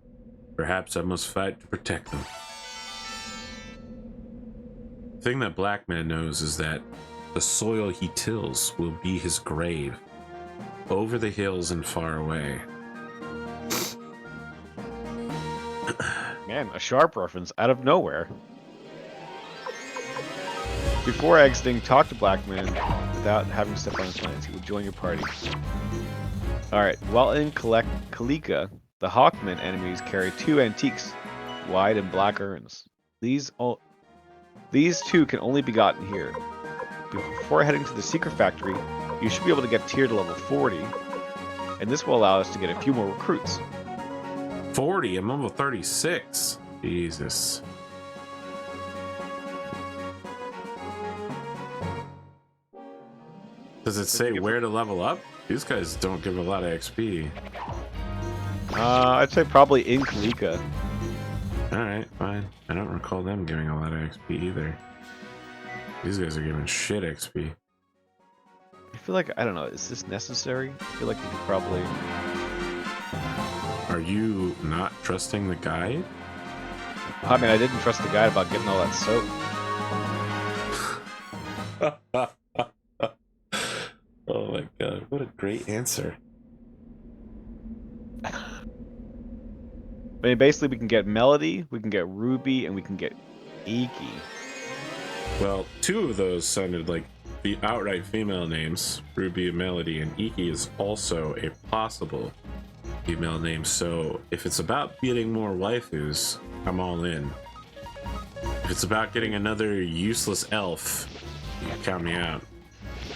Perhaps I must fight to protect them. The thing that Blackman knows is that the soil he tills will be his grave, over the hills and far away. Man, a sharp reference out of nowhere. Before exiting, talk to Blackman without having to step on his plans. He will join your party. Alright, while in Kalika, the Hawkman enemies carry 2 antiques, white and black urns. These two can only be gotten here. Before heading to the secret factory, you should be able to get tier to level 40, and this will allow us to get a few more recruits. 40? I'm level 36. Jesus. Does it say where to level up? These guys don't give a lot of XP. I'd say probably in Kalika. Alright, fine. I don't recall them giving a lot of XP either. These guys are giving shit XP. I feel like, I don't know, is this necessary? I feel like you could probably... Are you not trusting the guide? I mean, I didn't trust the guide about getting all that soap. Oh my god, what a great answer. I mean, basically we can get Melody, we can get Ruby, and we can get Iki. Well, 2 of those sounded like the outright female names, Ruby and Melody, and Iki is also a possible female name, so if it's about getting more waifus, I'm all in. If it's about getting another useless elf, you can count me out.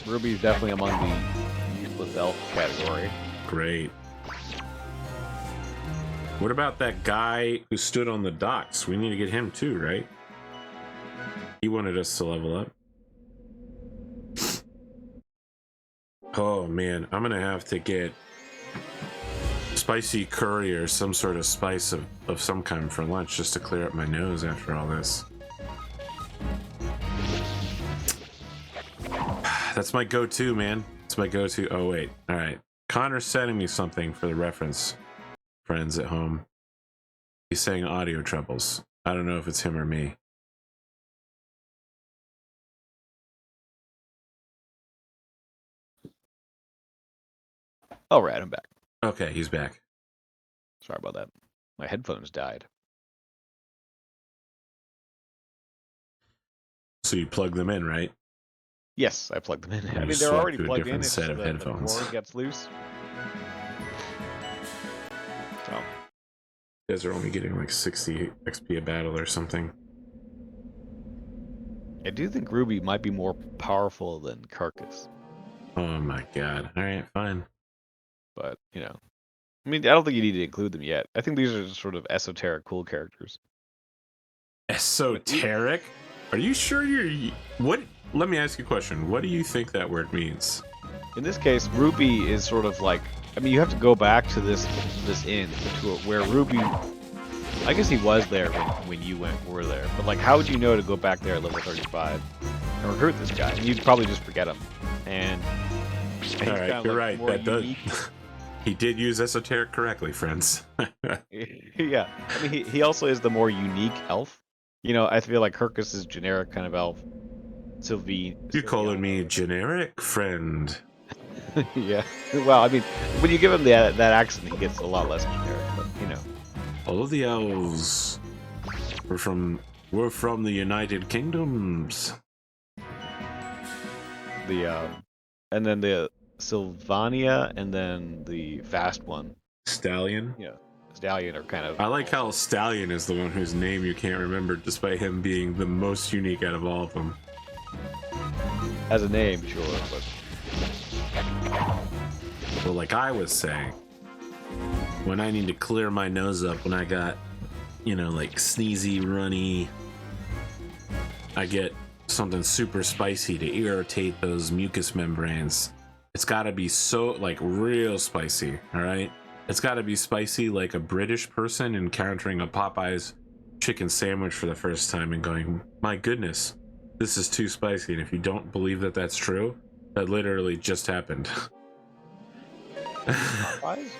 Ruby is definitely among the useless elf category. Great. What about that guy who stood on the docks? We need to get him too, right? He wanted us to level up. Oh man, I'm gonna have to get spicy curry or some sort of spice of some kind for lunch just to clear up my nose after all this. That's my go-to, man. It's my go-to. Oh wait, all right. Connor's sending me something for the reference, friends at home. He's saying audio troubles. I don't know if it's him or me. All right, I'm back. Okay, he's back. Sorry about that. My headphones died. So you plug them in, right? Yes, I plugged them in. I You mean, they're swap already to a plugged in. different It's set just of the headphones. cord gets loose. So, You guys are only getting like 60 XP a battle or something. I do think Ruby might be more powerful than Carcass, Oh my god. Alright, fine. but you know, I mean, I don't think you need to include them yet. I think these are just sort of esoteric, cool characters. Esoteric? Are you sure you're... What? Let me ask you a question. What do you think that word means? In this case, Ruby is sort of like, I mean, you have to go back to this inn to where Ruby. I guess he was there when you were there, but like, how would you know to go back there at level 35 and recruit this guy? You'd probably just forget him. And he's All right, kind of you're like right. more That does. unique. He did use esoteric correctly, friends. Yeah, I mean, he also is the more unique elf. You know, I feel like Kirkus is generic kind of elf. Sylvie. You calling me generic, friend? Yeah. Well, I mean, when you give him that accent, he gets a lot less generic. But you know, All of the elves were from the United Kingdoms. and then the Sylvania, and then the fast one. Stallion. Yeah, Stallion are kind of. I like how Stallion is the one whose name you can't remember, despite him being the most unique out of all of them. As a name, sure, but Well, like I was saying, when I need to clear my nose up when I got like sneezy, runny. I get something super spicy to irritate those mucous membranes. It's got to be so like real spicy, all right? It's got to be spicy like a British person encountering a Popeyes chicken sandwich for the first time and going, my goodness, this is too spicy. And if you don't believe that that's true, that literally just happened. Popeyes?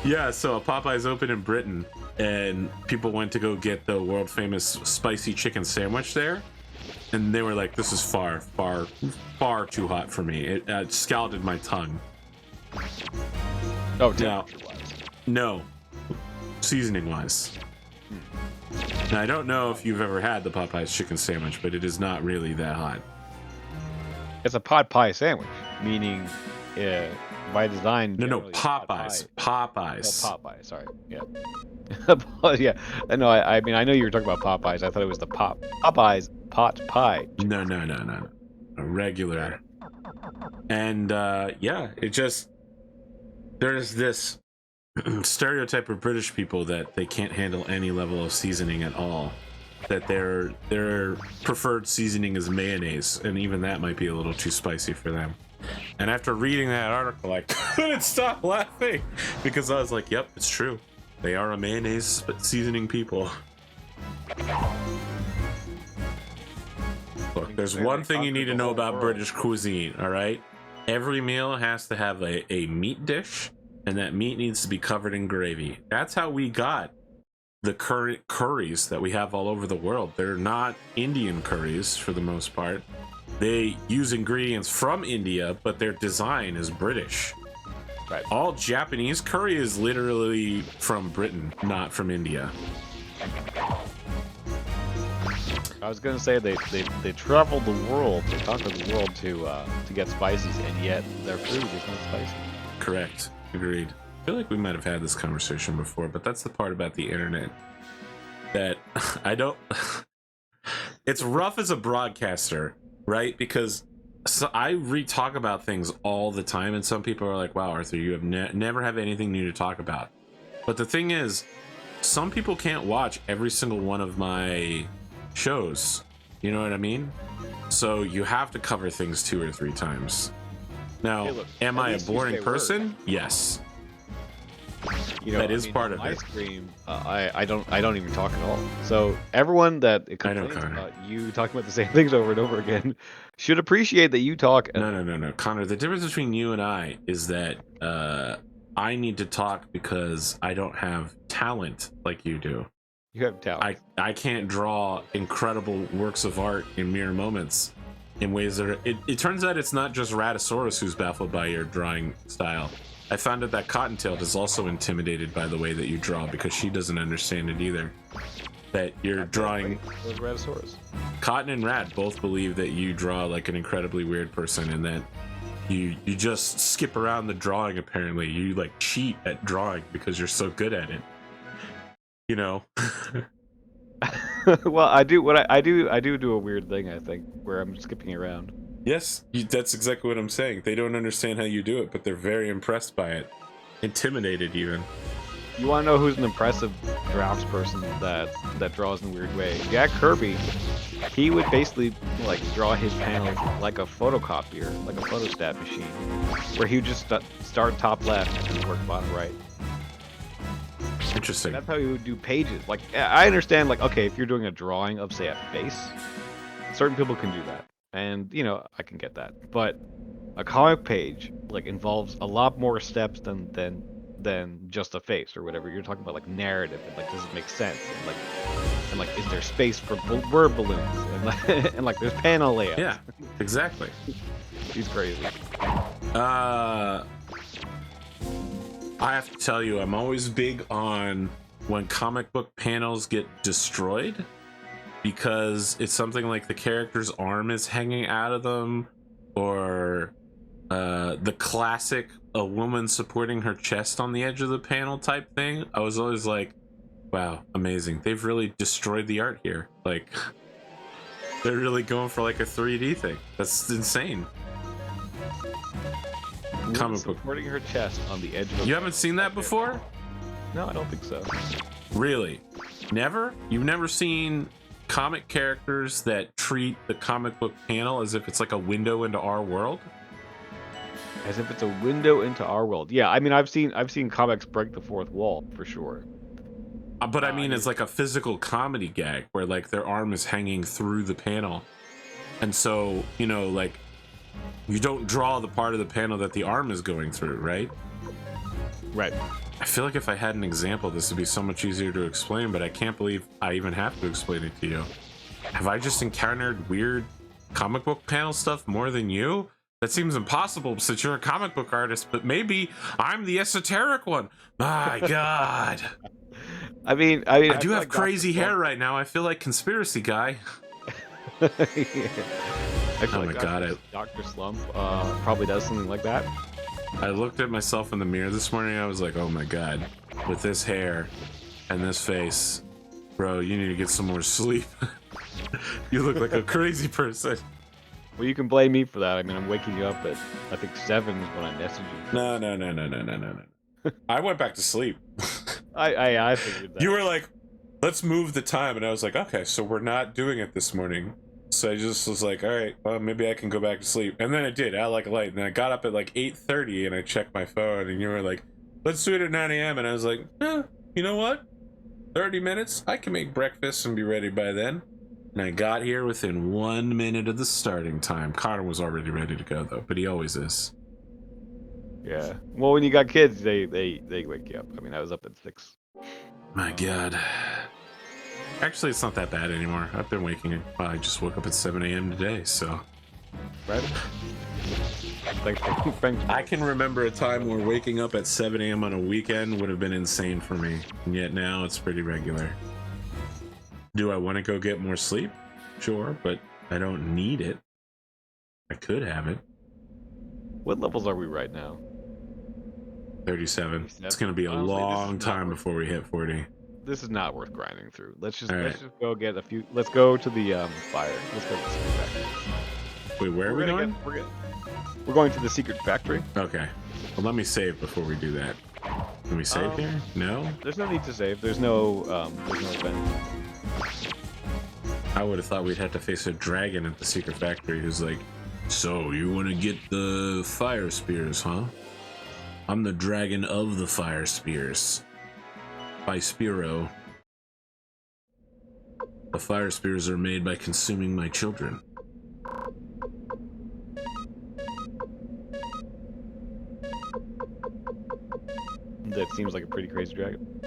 Yeah, so a Popeyes opened in Britain, and people went to go get the world famous spicy chicken sandwich there, and they were like, this is far, far, far too hot for me. It scalded my tongue. Oh, now, no, seasoning wise. Now, I don't know if you've ever had the Popeyes chicken sandwich, but it is not really that hot. It's a pot pie sandwich, meaning by design. No, generally, Popeyes. Popeyes. Oh, Popeyes. Sorry. Yeah. Yeah. I know. I mean, I know you were talking about Popeyes. I thought it was the Popeyes pot pie. No. A regular. And yeah, it just there's this stereotype of British people that they can't handle any level of seasoning at all. That their preferred seasoning is mayonnaise, and even that might be a little too spicy for them. And after reading that article, I couldn't stop laughing because I was like, yep, it's true. They are a mayonnaise seasoning people. Look, there's one thing you need to know about British cuisine, all right? Every meal has to have a meat dish, and that meat needs to be covered in gravy. That's how we got the current curries that we have all over the world. They're not Indian curries for the most part. They use ingredients from India, but their design is British. Right. All Japanese curry is literally from Britain, not from India. I was gonna say they traveled the world, they conquered the world to get spices, and yet their food is not spicy. Correct. Agreed. I feel like we might have had this conversation before, but that's the part about the internet that I don't. It's rough as a broadcaster, right? Because I talk about things all the time, and some people are like, wow, Arthur, you have never have anything new to talk about. But the thing is, some people can't watch every single one of my shows. You know what I mean? So you have to cover things 2 or 3 times. Now, Hey, look, am at I a least you boring say person? Yes. You know, That is part of my it. stream, I don't even talk at all. So everyone that I know, complains Connor. about you talking about the same things over and over again should appreciate that you talk. No. Connor, the difference between you and I is that I need to talk because I don't have talent like you do. You have talent. I can't draw incredible works of art in mere moments in ways that are... It turns out it's not just Ratosaurus who's baffled by your drawing style. I found out that Cottontail is also intimidated by the way that you draw because she doesn't understand it either. That you're drawing... With Ratosaurus. Cotton and Rat both believe that you draw like an incredibly weird person and that you just skip around the drawing apparently. You like cheat at drawing because you're so good at it. You know? Well, I do a weird thing, I think, where I'm skipping around. Yes, that's exactly what I'm saying. They don't understand how you do it, but they're very impressed by it. Intimidated, even. You want to know who's an impressive drafts person that draws in a weird way? Jack Kirby. He would basically like draw his panels like a photocopier, like a photostat machine, where he would just start top left and work bottom right. Interesting. That's how he would do pages. Like, I understand, like, okay, if you're doing a drawing of, say, a face, certain people can do that. And, you know, I can get that. But a comic page, like, involves a lot more steps than just a face or whatever. You're talking about, like, narrative and, like, does it make sense? And, like, is there space for word balloons? And, like, there's panel layouts. Yeah, exactly. He's crazy. I have to tell you, I'm always big on when comic book panels get destroyed because it's something like the character's arm is hanging out of them, or the classic a woman supporting her chest on the edge of the panel type thing. I was always like, wow, amazing. They've really destroyed the art here. Like, they're really going for like a 3D thing. That's insane. Comic book Supporting her chest on the edge of a... You haven't seen that before? No, I don't think so. Really? Never? You've never seen comic characters that treat the comic book panel as if it's like a window into our world? As if it's a window into our world. Yeah, I mean, I've seen comics break the fourth wall for sure. But I mean, it's like a physical comedy gag where like their arm is hanging through the panel, and so you know, like you don't draw the part of the panel that the arm is going through, right? Right. I feel like if I had an example, this would be so much easier to explain, but I can't believe I even have to explain it to you. Have I just encountered weird comic book panel stuff more than you? That seems impossible since you're a comic book artist, but maybe I'm the esoteric one. My God. I mean, I do have crazy hair right now. I feel like conspiracy guy. Yeah. Oh my God. Dr. Slump probably does something like that. I looked at myself in the mirror this morning. I was like, oh my God, with this hair and this face, bro, you need to get some more sleep. You look like a crazy person. Well, you can blame me for that. I mean, I'm waking you up at, I think, 7 when I message you. No. I went back to sleep. I figured that. You were like, let's move the time. And I was like, okay, so we're not doing it this morning. So I just was like, all right, well, maybe I can go back to sleep. And then I did, out like a light. And then I got up at like 8:30 and I checked my phone. And you were like, let's do it at 9 a.m. And I was like, you know what? 30 minutes? I can make breakfast and be ready by then. And I got here within 1 minute of the starting time. Connor was already ready to go, though, but he always is. Yeah. Well, when you got kids, they wake you up. I mean, I was up at 6. My God. Actually, it's not that bad anymore. I've been waking up. I just woke up at 7 a.m. today, so. Right? Thanks. I can remember a time where waking up at 7 a.m. on a weekend would have been insane for me, and yet now it's pretty regular. Do I want to go get more sleep? Sure, but I don't need it. I could have it. What levels are we right now? 37. It's going to be a long time before we hit 40. This is not worth grinding through. Let's just right. go get a few. Let's go to the fire. Let's go to the secret factory. Wait, where are we going? We're going to the secret factory. Okay. Well, let me save before we do that. Can we save here? No? There's no need to save. There's no event. I would have thought we'd have to face a dragon at the secret factory who's like, so you want to get the fire spears, huh? I'm the dragon of the fire spears. By Spiro. The fire spears are made by consuming my children. That seems like a pretty crazy dragon.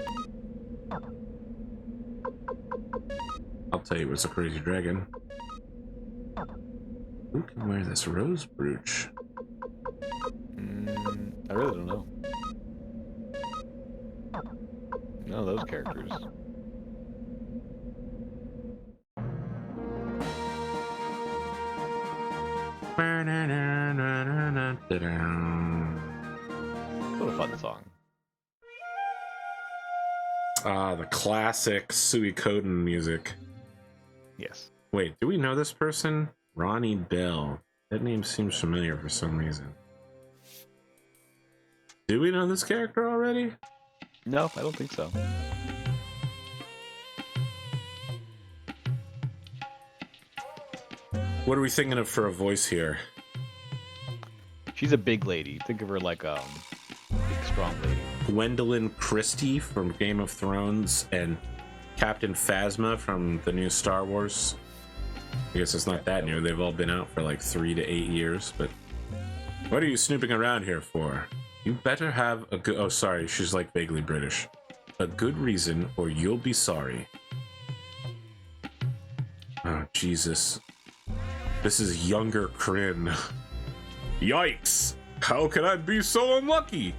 I'll tell you what's a crazy dragon. Who can wear this rose brooch? I really don't know. None of those characters. What a fun song. Ah, the classic Suikoden music. Yes. Wait, do we know this person? Ronnie Bell. That name seems familiar for some reason. Do we know this character already? No, I don't think so. What are we thinking of for a voice here? She's a big lady. Think of her like big strong lady. Gwendolyn Christie from Game of Thrones and Captain Phasma from the new Star Wars. I guess it's not that new. They've all been out for like 3 to 8 years, but what are you snooping around here for? You better have a good... Oh, sorry. She's like vaguely British. A good reason or you'll be sorry. Oh, Jesus. This is younger Kryn. Yikes! How can I be so unlucky?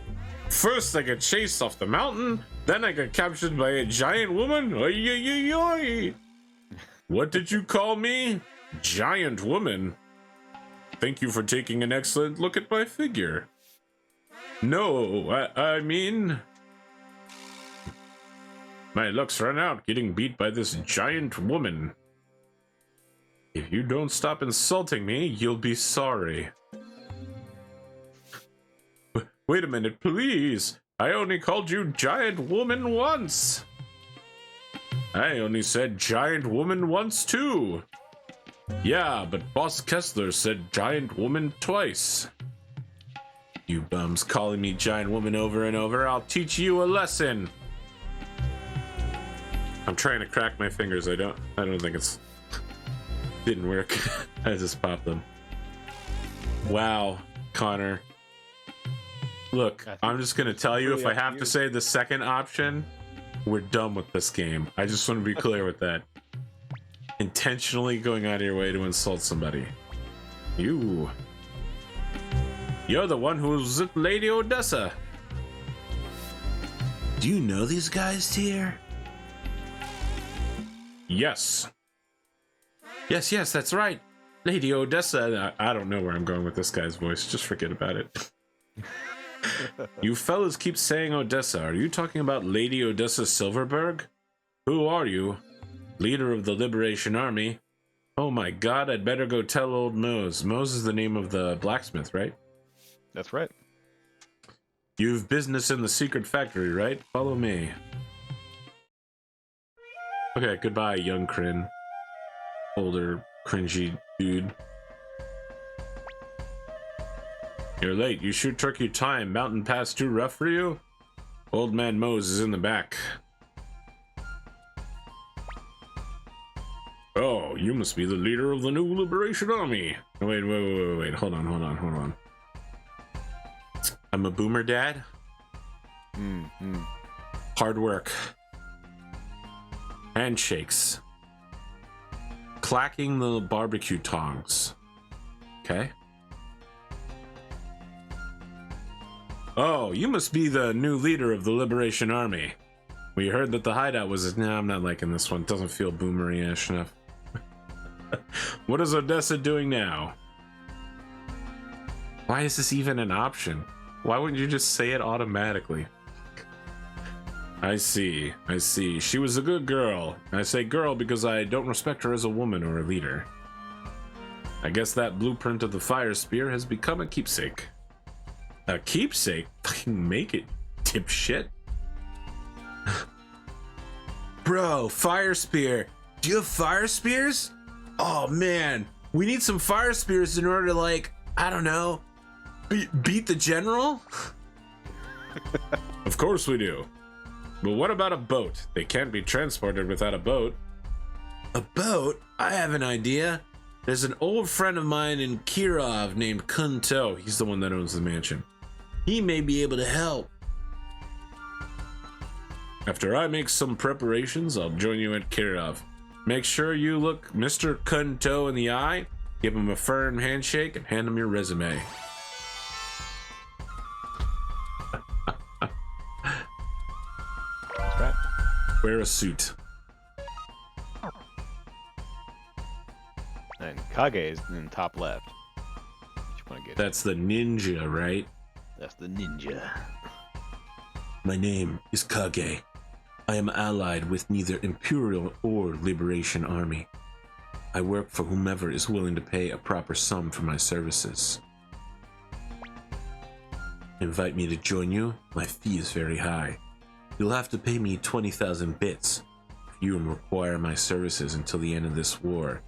First I get chased off the mountain, then I get captured by a giant woman? Oy, oy, oy, oy. What did you call me? Giant woman? Thank you for taking an excellent look at my figure. No, I mean... My luck's run out getting beat by this giant woman. If you don't stop insulting me, you'll be sorry. Wait a minute, please. I only called you giant woman once. I only said giant woman once too. Yeah, but Boss Kessler said giant woman twice. You bums calling me giant woman over and over. I'll teach you a lesson. I'm trying to crack my fingers. I don't think it's didn't work. I just popped them. Wow, Connor. Look, I'm just gonna tell you, if I have to say the second option, we're done with this game. I just want to be clear with that. Intentionally going out of your way to insult somebody. You're the one who's at Lady Odessa. Do you know these guys, Tyr? Yes. Yes, that's right. Lady Odessa. I don't know where I'm going with this guy's voice. Just forget about it. You fellas keep saying Odessa. Are you talking about Lady Odessa Silverberg? Who are you? Leader of the Liberation Army? Oh my god, I'd better go tell old Mose. Mose is the name of the blacksmith, right? That's right. You've business in the secret factory, right? Follow me. Okay, goodbye, young Kryn. Older, cringy dude. You're late. You sure took your time. Mountain Pass too rough for you? Old man Mose is in the back. Oh, you must be the leader of the new Liberation Army. Wait. Hold on. I'm a boomer dad. Hard work. Handshakes. Clacking the barbecue tongs. Okay. Oh, you must be the new leader of the Liberation Army. We heard that the hideout was... Nah, I'm not liking this one. It doesn't feel boomery-ish enough. What is Odessa doing now? Why is this even an option? Why wouldn't you just say it automatically? I see. She was a good girl. I say girl because I don't respect her as a woman or a leader. I guess that blueprint of the fire spear has become a keepsake. A keepsake? Fucking make it, dipshit. Bro, fire spear. Do you have fire spears? Oh man, we need some fire spears in order to, like, I don't know, beat the general? Of course we do. But what about a boat? They can't be transported without a boat. A boat? I have an idea. There's an old friend of mine in Kirov named Kunto. He's the one that owns the mansion. He may be able to help. After I make some preparations, I'll join you at Kirov. Make sure you look Mr. Kunto in the eye, give him a firm handshake, and hand him your resume. That's right. Wear a suit. And Kage is in the top left. You want to get That's the ninja, right? That's the ninja. My name is Kage. I am allied with neither Imperial or Liberation Army. I work for whomever is willing to pay a proper sum for my services. Invite me to join you? My fee is very high. You'll have to pay me 20,000 bits if you require my services until the end of this war.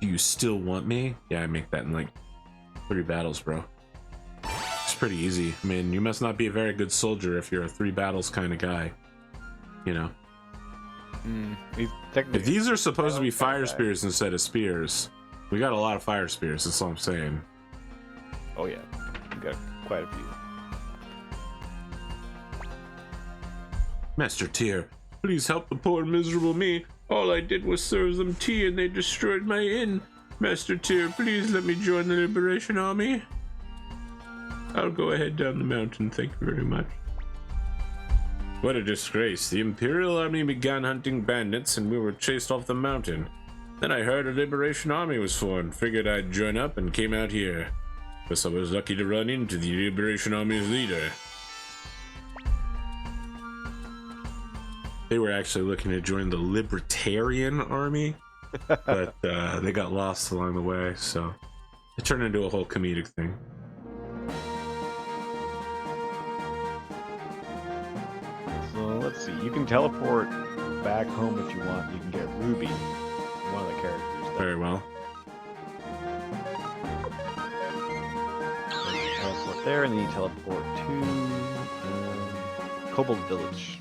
Do you still want me? Yeah, I make that in like 3 battles, bro. It's pretty easy. I mean, you must not be a very good soldier if you're a 3 battles kind of guy. You know. If these are supposed to be fire spears instead of spears, we got a lot of fire spears, that's all I'm saying. Oh yeah, we got quite a few. Master Tyr, please help the poor miserable me. All I did was serve them tea and they destroyed my inn. Master Tyr, please let me join the Liberation Army. I'll go ahead down the mountain, thank you very much. What a disgrace. The Imperial Army began hunting bandits and we were chased off the mountain. Then I heard a Liberation Army was formed, figured I'd join up and came out here. Guess I was lucky to run into the Liberation Army's leader. They were actually looking to join the Libertarian Army, but they got lost along the way, so it turned into a whole comedic thing. So let's see, you can teleport back home if you want. You can get Ruby, one of the characters. Very well. So you teleport there, and then you teleport to Kobold Village.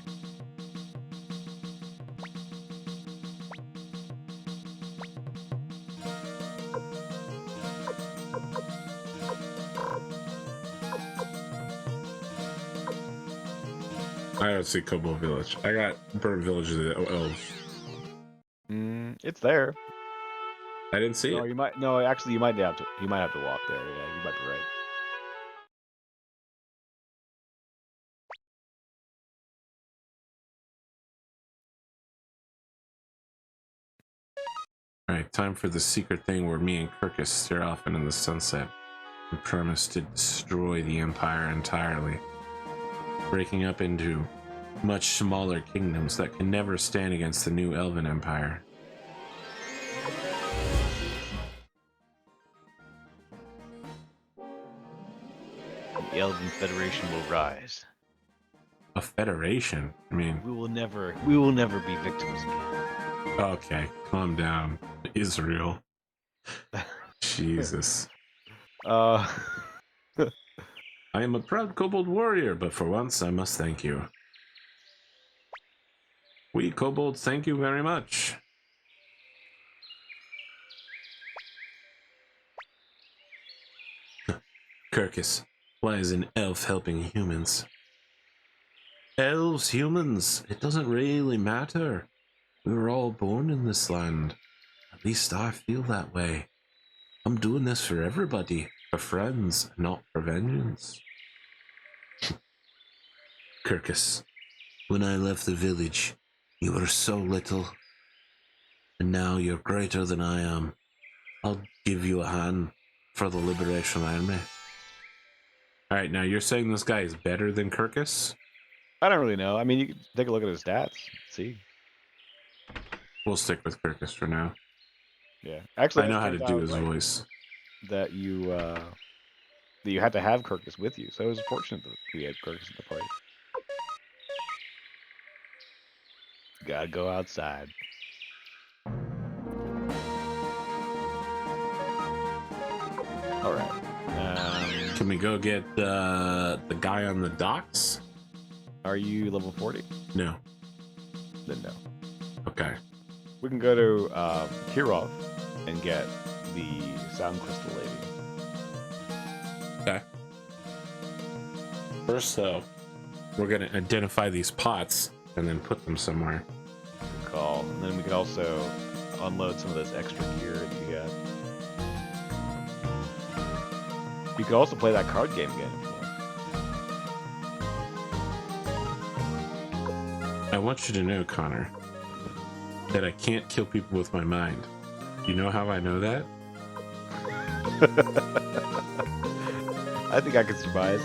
I don't see Kobold Village. I got Burnt Village of the Elves. It's there. I didn't see it. You might. No, actually, you might have to. You might have to walk there. Yeah, you might be right. Alright, time for the secret thing where me and Kirkus stare off into the sunset and promise to destroy the Empire entirely, breaking up into much smaller kingdoms that can never stand against the new Elven Empire. The Elven Federation will rise. A federation? I mean, We will never be victims again. okay, calm down. Israel. Jesus. Uh, I am a proud kobold warrior, but for once I must thank you. We kobolds thank you very much. Kirkus, why is an elf helping humans? Elves, humans, it doesn't really matter. We were all born in this land. At least I feel that way. I'm doing this for everybody, for friends, not for vengeance. Kirkus, when I left the village, you were so little. And now you're greater than I am. I'll give you a hand for the Liberation Army. Alright, now you're saying this guy is better than Kirkus? I don't really know. I mean, you can take a look at his stats. See. We'll stick with Kirkus for now. Yeah. Actually, I know how it to turns do out, his like, voice. that you had to have Kirkus with you. So it was fortunate that we had Kirkus in the party. Gotta go outside. All right. Can we go get the guy on the docks? Are you level 40? No. Then no. Okay. We can go to Kirov and get the Sound Crystal Lady. Okay. First, though, we're going to identify these pots and then put them somewhere. Good call. And then we can also unload some of this extra gear that you got. You could also play that card game again if you want. I want you to know, Connor, that I can't kill people with my mind. You know how I know that? I think I could survive.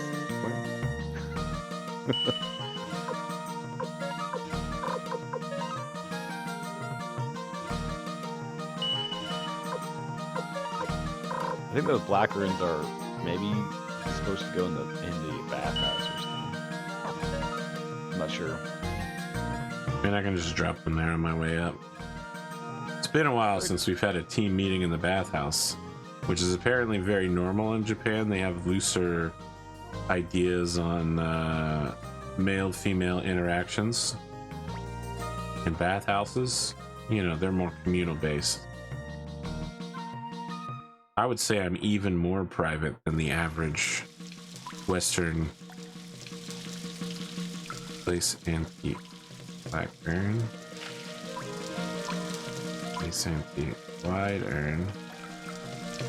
I think those black runes are maybe supposed to go in the bathhouse or something. I'm not sure. And I can just drop them there on my way up. It's been a while since we've had a team meeting in the bathhouse, which is apparently very normal in Japan. They have looser ideas on male-female interactions in bathhouses. You know, they're more communal based. I would say I'm even more private than the average Western place antique. Black urn. Place antique. Wide urn.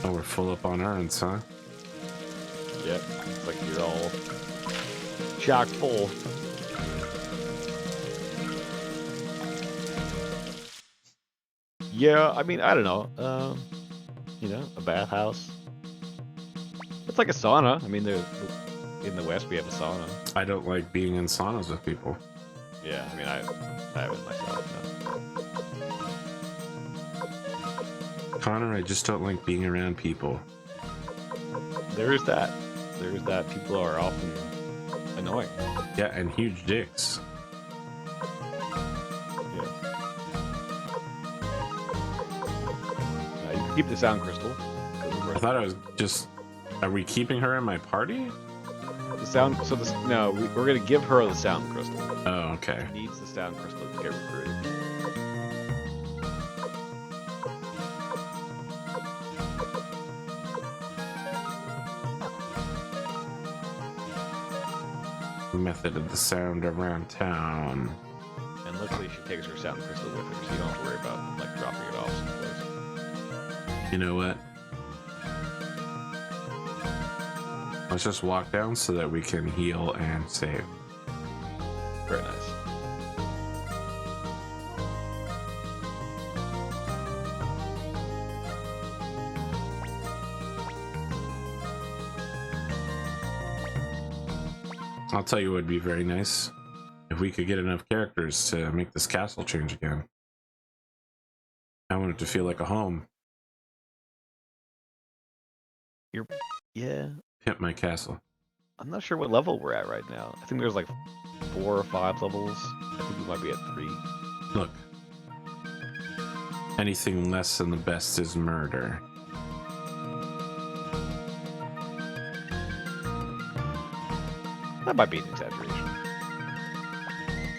Oh, we're full up on urns, huh? Yep, it's like you're all chock full. Yeah, I mean, I don't know. You know, a bathhouse. It's like a sauna. I mean, in the West we have a sauna. I don't like being in saunas with people. Yeah, I mean, I have it myself. No. Connor, I just don't like being around people. There is that. There is that. People are often annoying. Yeah, and huge dicks. Yeah. Keep the sound crystal. I thought I was just. Are we keeping her in my party? The sound. So this. No, we're gonna give her the sound crystal. Oh, okay. She needs the sound crystal to get recruited. Method of the sound around town. And luckily, she takes her sound crystal with her, so you don't have to worry about like dropping it off someplace. You know what? Let's just walk down so that we can heal and save. Very nice. I'll tell you what would be very nice if we could get enough characters to make this castle change again. I want it to feel like a home. Yeah. Pimp my castle. I'm not sure what level we're at right now. I think there's like 4 or 5 levels. I think we might be at 3. Look. Anything less than the best is murder. That might be an exaggeration.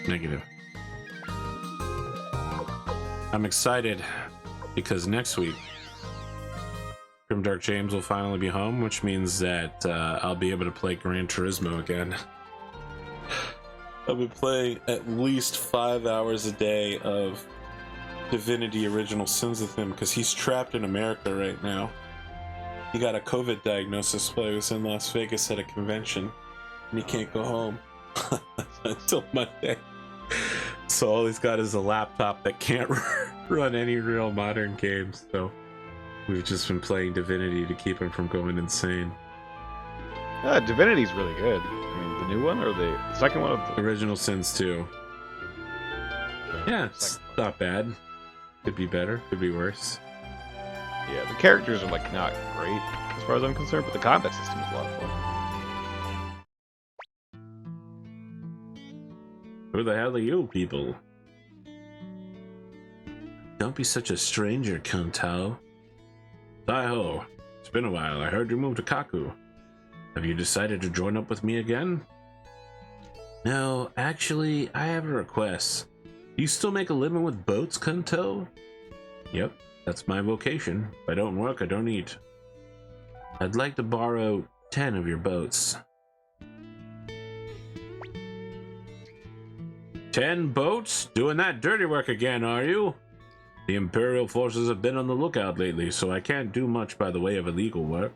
Negative. I'm excited because next week Grimdark James will finally be home, which means that I'll be able to play Gran Turismo again. I've been playing at least 5 hours a day of Divinity Original Sins with him because he's trapped in America right now. He got a COVID diagnosis while he was in Las Vegas at a convention, and he can't go home until Monday. So all he's got is a laptop that can't run any real modern games. So we've just been playing Divinity to keep him from going insane. Divinity's really good. I mean, the new one or the second one? Of the... Original Sins 2. Yeah, it's not bad. Could be better, could be worse. Yeah, the characters are like not great as far as I'm concerned, but the combat system is a lot of fun. Who the hell are you people? Don't be such a stranger, Kuntao. Daiho, it's been a while. I heard you moved to Kaku. Have you decided to join up with me again? No, actually, I have a request. Do you still make a living with boats, Kuntao? Yep, that's my vocation. If I don't work, I don't eat. I'd like to borrow 10 of your boats. 10 boats? Doing that dirty work again, are you? The Imperial forces have been on the lookout lately, so I can't do much by the way of illegal work.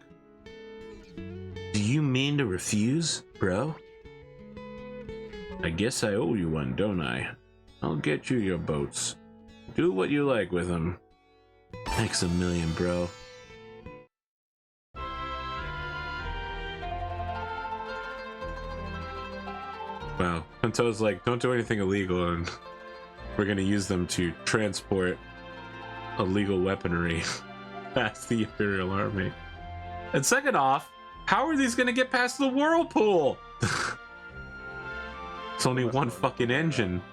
Do you mean to refuse, bro? I guess I owe you one, don't I? I'll get you your boats. Do what you like with them. Thanks a million, bro. Wow, Hunto's like, don't do anything illegal, and we're gonna use them to transport illegal weaponry past the Imperial Army. And second off, how are these gonna get past the whirlpool? It's only one fucking engine.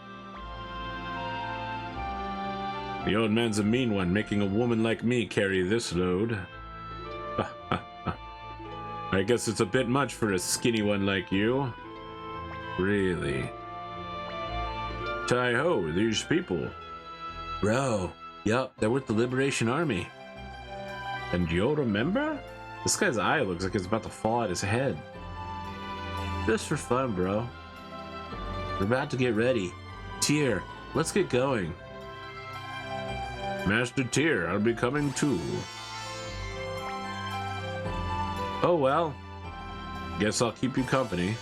The old man's a mean one, making a woman like me carry this load. I guess it's a bit much for a skinny one like you. Really? Tai-ho, these people. Bro, yup, they're with the Liberation Army. And you'll remember? This guy's eye looks like it's about to fall out his head. Just for fun, bro. We're about to get ready. Tyr, let's get going. Master Tyr, I'll be coming too. Oh well. Guess I'll keep you company.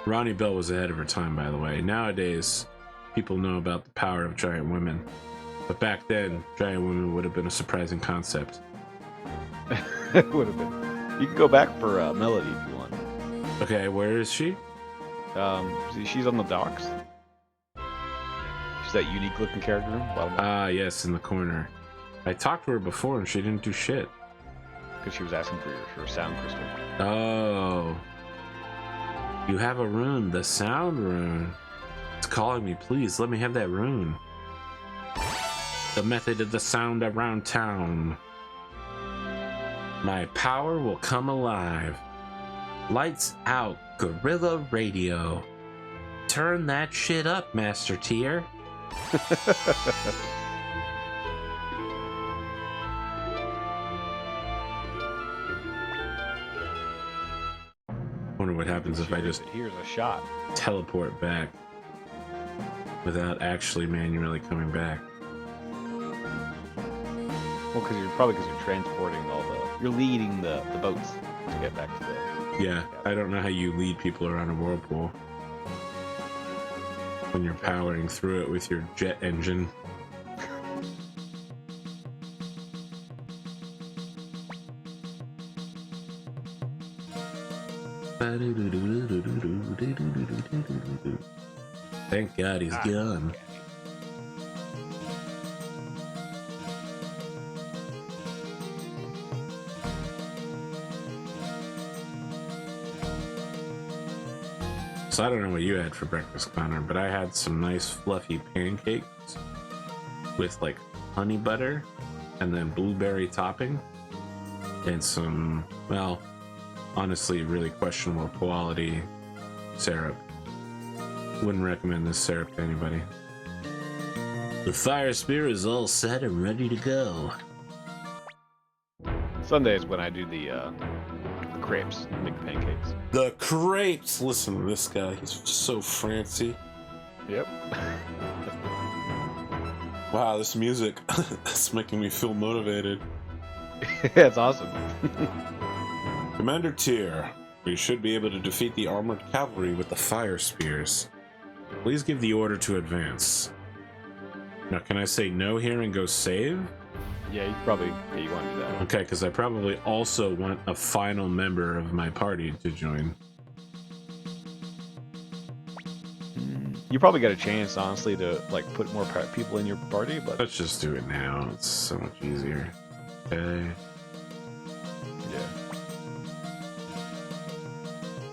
Ronnie Bell was ahead of her time, by the way. Nowadays, people know about the power of giant women. But back then, giant women would have been a surprising concept. It would have been. You can go back for Melody if you want. Okay, where is she? She's on the docks. She's that unique looking character. Ah, yes, in the corner. I talked to her before and she didn't do shit. Because she was asking for her sound crystal. Oh. You have a rune, the sound rune. It's calling me, please, let me have that rune. the method of the sound around town. My power will come alive. Lights out, Gorilla Radio. Turn that shit up, Master Tier. Wonder what happens if I just here's a shot. Teleport back without actually manually coming back. Well, because you're transporting you're leading the boats to get back to the. Yeah, I don't know how you lead people around a whirlpool when you're powering through it with your jet engine. Thank God he's gone. So I don't know what you had for breakfast, Connor, but I had some nice fluffy pancakes with like honey butter and then blueberry topping and some, well, honestly really questionable quality syrup. Wouldn't recommend this syrup to anybody. The fire spear is all set and ready to go. Sunday is when I do the crepes, make pancakes. The crepes! Listen to this guy, he's so fancy. Yep. Wow, this music, it's making me feel motivated. Yeah, it's awesome. Commander Tier, we should be able to defeat the armored cavalry with the fire spears. Please give the order to advance. Now, can I say no here and go save? Yeah, you want to do that. Okay, because I probably also want a final member of my party to join. You probably got a chance, honestly, to like put more people in your party, but Let's just do it now. It's so much easier. Okay. yeah.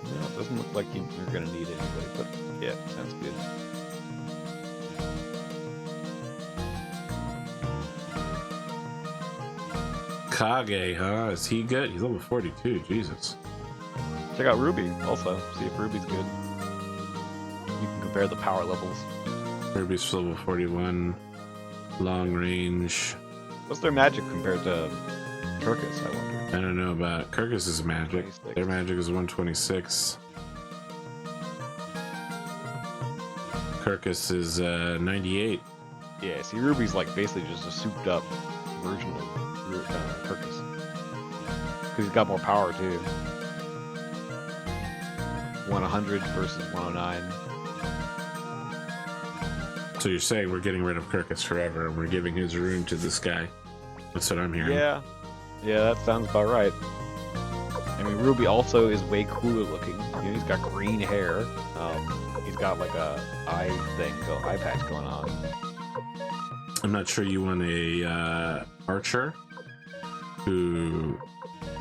No, it doesn't look like you're gonna need anybody, but yeah, sounds good. Kage, huh? Is he good? He's level 42. Jesus. Check out Ruby also. See if Ruby's good. You can compare the power levels. Ruby's level 41. Long range. What's their magic compared to Turkus, I wonder? I don't know about Kirkus's magic. 26. Their magic is 126. Kirkus is 98. Yeah, see, Ruby's like basically just a souped up version of Turkus. Because he's got more power too. 100 versus 109. So you're saying we're getting rid of Kirkus forever and we're giving his rune to this guy? That's what I'm hearing. Yeah, that sounds about right. I mean, Ruby also is way cooler looking. You know, he's got green hair. He's got like a eye patch going on. I'm not sure you want a archer who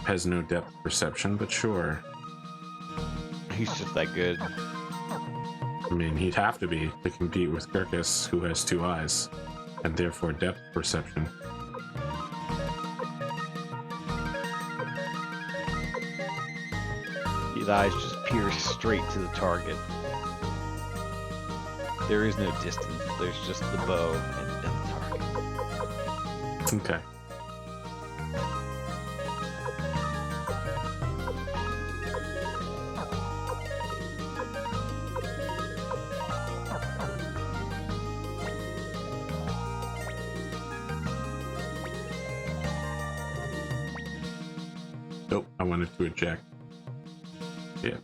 has no depth perception, but sure. He's just that good. I mean, he'd have to be to compete with Kirkus, who has 2 eyes, and therefore depth perception. His eyes just pierce straight to the target. There is no distance. There's just the bow and the target. Okay. Nope, I wanted to eject. Yeah.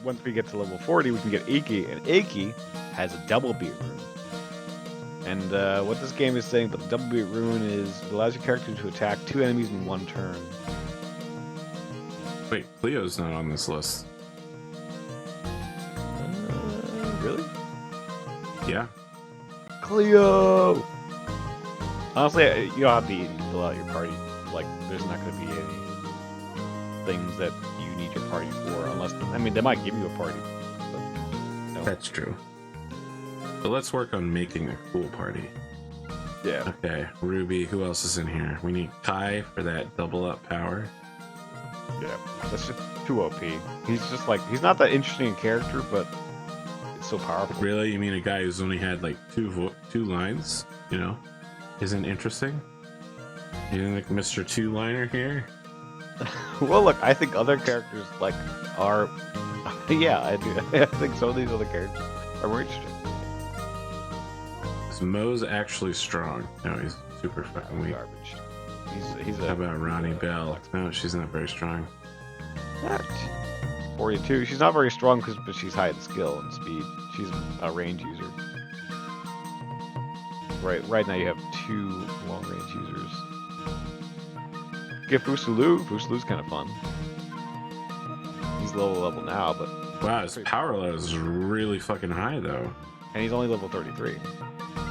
Once we get to level 40, we can get Iki, and Iki has a double beat rune. And what this game is saying, but the double beat rune is it allows your character to attack 2 enemies in 1 turn. Wait, Cleo's not on this list. Really? Yeah. Cleo! Honestly, you don't have to eat and fill out your party. Like, there's not going to be any things that you need your party for, unless, I mean, they might give you a party. But no. That's true. But let's work on making a cool party. Yeah. Okay, Ruby, who else is in here? We need Kai for that double up power. Yeah. That's just too OP. He's just like, he's not that interesting a character, but it's so powerful. Really? You mean a guy who's only had like two lines, you know? Isn't interesting? You didn't like Mr. Two-Liner here? Well, look, I think other characters, like, are... yeah, I do. I think some of these other characters are more interesting. Is Mo's actually strong? No, he's super fucking weak. Garbage. He's a... How about Ronnie Bell? No, she's not very strong. What? 42. She's not very strong, but she's high in skill and speed. She's a range user. Right now you have 2 long-range users. Get Fusulu. Fusulu's kind of fun. He's low level now, but... Wow, his power level is really fucking high, though. And he's only level 33.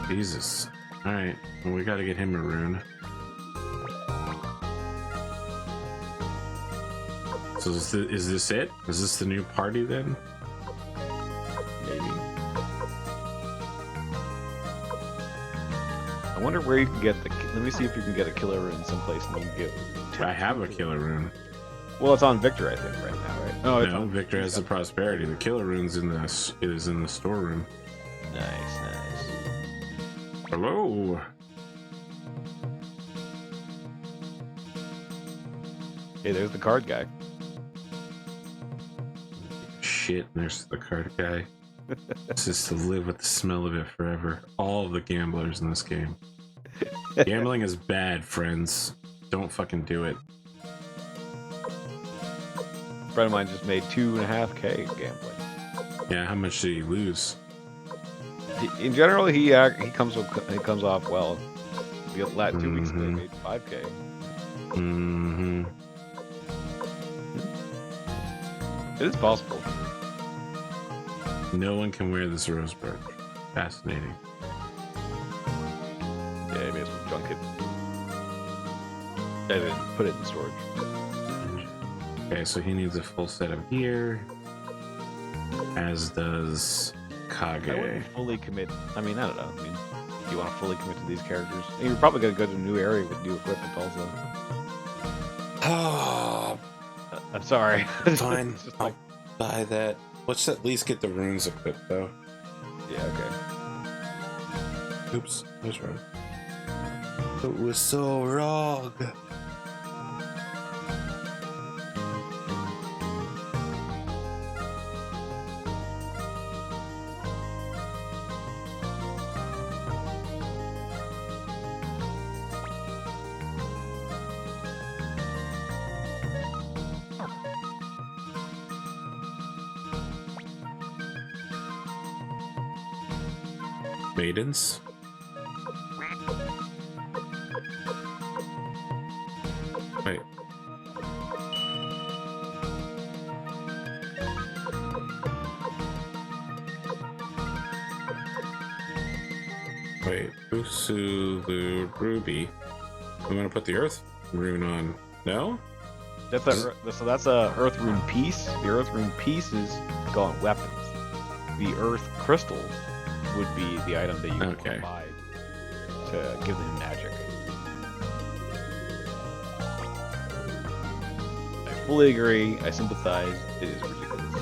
Jesus. Alright, well, we gotta get him a rune. So is this it? Is this the new party, then? Maybe. I wonder where you can get the... Let me see if you can get a killer rune someplace and you can get... I have a killer rune. Well, it's on Victor, I think, right now, right? Oh, No, Victor has the prosperity. The killer rune's in the storeroom. Nice. Hello. Hey, there's the card guy. Shit, there's the card guy. It's just to live with the smell of it forever. All of the gamblers in this game. Gambling is bad, friends. Don't fucking do it. A friend of mine just made $2.5K gambling. Yeah, how much did he lose? In general, he comes off well. The last 2 weeks ago, he made 5K. Mm-hmm. It is possible. No one can wear this rose brooch. Fascinating. Yeah, you may as well junk it. I didn't put it in storage. Okay, so he needs a full set of gear. As does Kage. I wouldn't fully commit. I mean, I don't know. I mean, do you want to fully commit to these characters? And you're probably going to go to a new area with new equipment also. Oh, I'm sorry. fine. It's just I'll like, buy that. Let's at least get the runes equipped, though. yeah, okay. Oops, I was wrong. It was so wrong. Maidens. Wait. Wait. Usulu Ruby. I'm gonna put the Earth rune on. No? That's a Earth Rune piece. The Earth Rune pieces go on weapons. The Earth Crystal would be the item that you would provide to give them magic. I fully agree. I sympathize. It is ridiculous.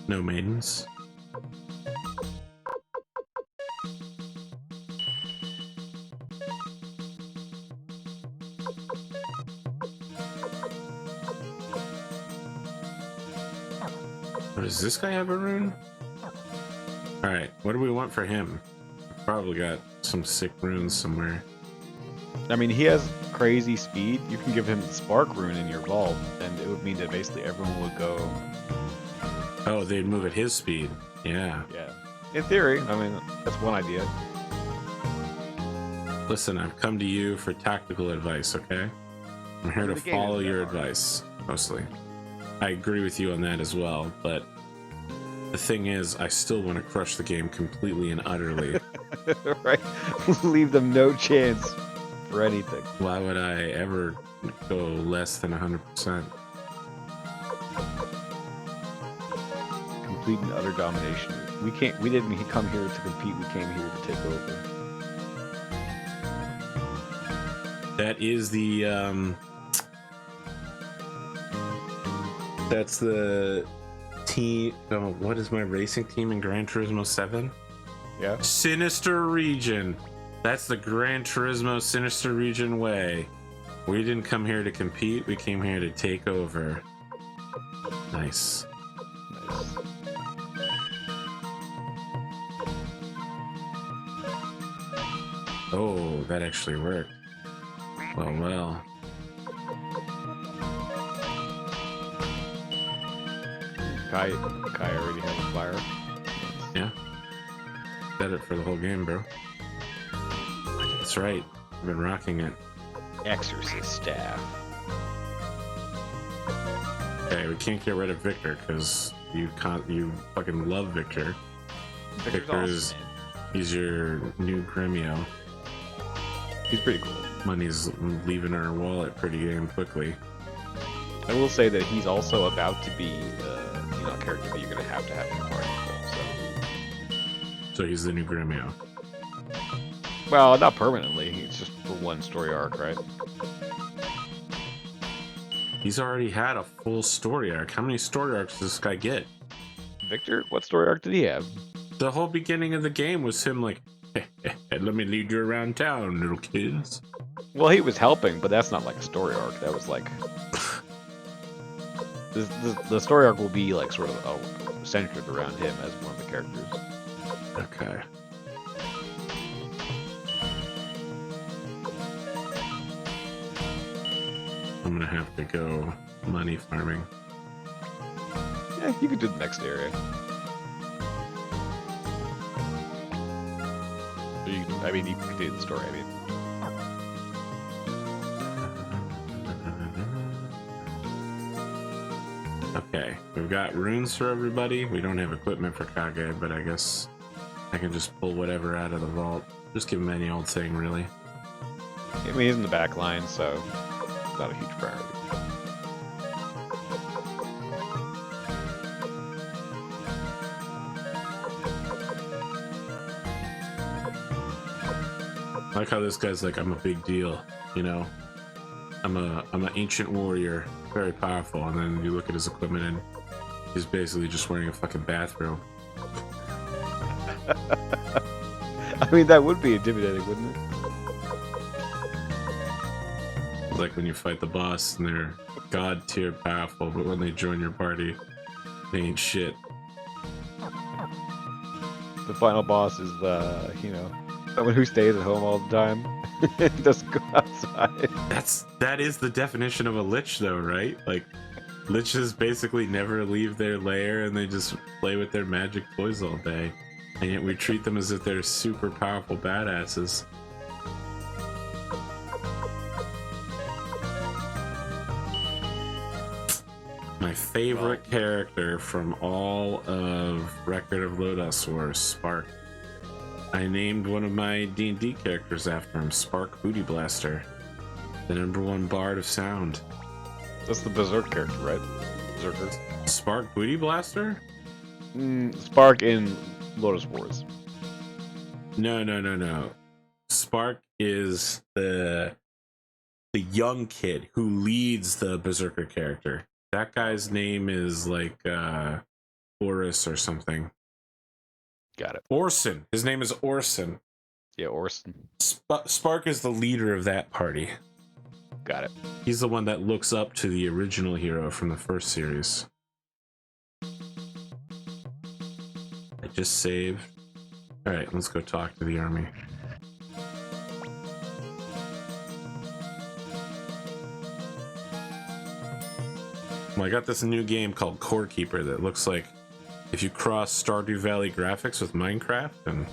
No maidens. Does this guy have a rune? Alright, what do we want for him? Probably got some sick runes somewhere. I mean, he has crazy speed. You can give him the Spark Rune in your vault, and it would mean that basically everyone would go... Oh, they'd move at his speed. Yeah. Yeah. In theory, I mean, that's one idea. Listen, I've come to you for tactical advice, okay? I'm here to follow your advice, mostly. I agree with you on that as well, but the thing is, I still want to crush the game completely and utterly. Right? Leave them no chance for anything. Why would I ever go less than 100%? Complete and utter domination. We didn't come here to compete, we came here to take over. That is the that's the team. Oh, what is my racing team in Gran Turismo 7? Yeah. Sinister Region. That's the Gran Turismo Sinister Region way. We didn't come here to compete, we came here to take over. Nice. Nice. Oh, that actually worked. Well. Kai already has a fire. Yeah. Set it for the whole game, bro. That's right. I've been rocking it. Exorcist staff. Okay, we can't get rid of Victor because you fucking love Victor. Victor's awesome, he's your new Gremio. He's pretty cool. Money's leaving our wallet pretty damn quickly. I will say that he's also about to be a character that you're gonna have in your party. So he's the new Gremio. Well, not permanently. It's just for one story arc, right? He's already had a full story arc. How many story arcs does this guy get? Victor, what story arc did he have? The whole beginning of the game was him like, let me lead you around town, little kids. Well, he was helping, but that's not like a story arc. That was like the story arc will be like sort of centered around him as one of the characters. Okay. I'm gonna have to go money farming. Yeah, you could do the next area. You could do the story. Okay, we've got runes for everybody. We don't have equipment for Kage, but I guess I can just pull whatever out of the vault. Just give him any old thing, really. I mean, he's in the back line, so it's not a huge priority. I like how this guy's like, I'm a big deal, you know? I'm an ancient warrior, very powerful, and then you look at his equipment and he's basically just wearing a fucking bathrobe. I mean, that would be intimidating, wouldn't it? It's like when you fight the boss and they're god tier powerful, but when they join your party, they ain't shit. The final boss is someone who stays at home all the time. Doesn't go outside. That is the definition of a lich, though, right? Like, liches basically never leave their lair and they just play with their magic toys all day, and yet we treat them as if they're super powerful badasses. My favorite character from all of Record of Lodoss War is Spark. I named one of my D&D characters after him, Spark Booty Blaster, the #1 bard of sound. That's the Berserk character, right? Berserker. Spark Booty Blaster? Spark in Lodoss Wars. No. Spark is the young kid who leads the Berserker character. That guy's name is like Horus or something. Got it. Orson. His name is Orson. Yeah, Orson. Spark is the leader of that party. Got it. He's the one that looks up to the original hero from the first series. I just saved. Alright, let's go talk to the army. Well, I got this new game called Core Keeper that looks like if you cross Stardew Valley graphics with Minecraft, and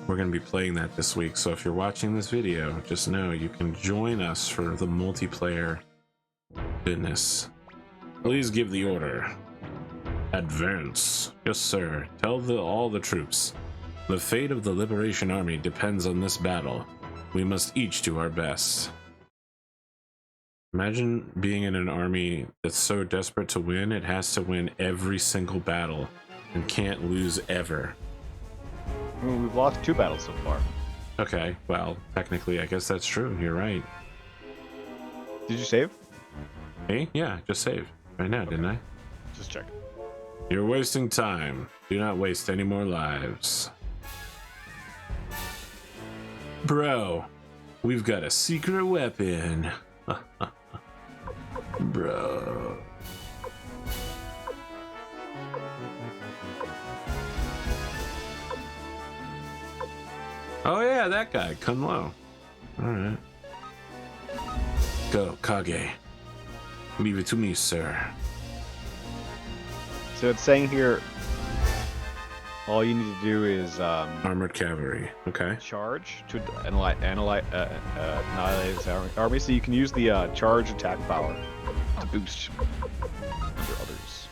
We're going to be playing that this week. So if you're watching this video, just know you can join us for the multiplayer business. Please give the order. Advance. Yes, sir. Tell all the troops. The fate of the Liberation Army depends on this battle. We must each do our best. Imagine being in an army that's so desperate to win, it has to win every single battle and can't lose ever. I mean, we've lost 2 battles so far. Okay, well, technically, I guess that's true. You're right. Did you save? Hey, yeah, just saved right now, didn't I? Just check. You're wasting time. Do not waste any more lives. Bro, we've got a secret weapon. Bro. Oh yeah, that guy, Kun Lo. Alright. Go, Kage. Leave it to me, sir. So it's saying here, all you need to do is Armored cavalry. Okay. charge to annihilate his army. So you can use the charge attack power to boost under others.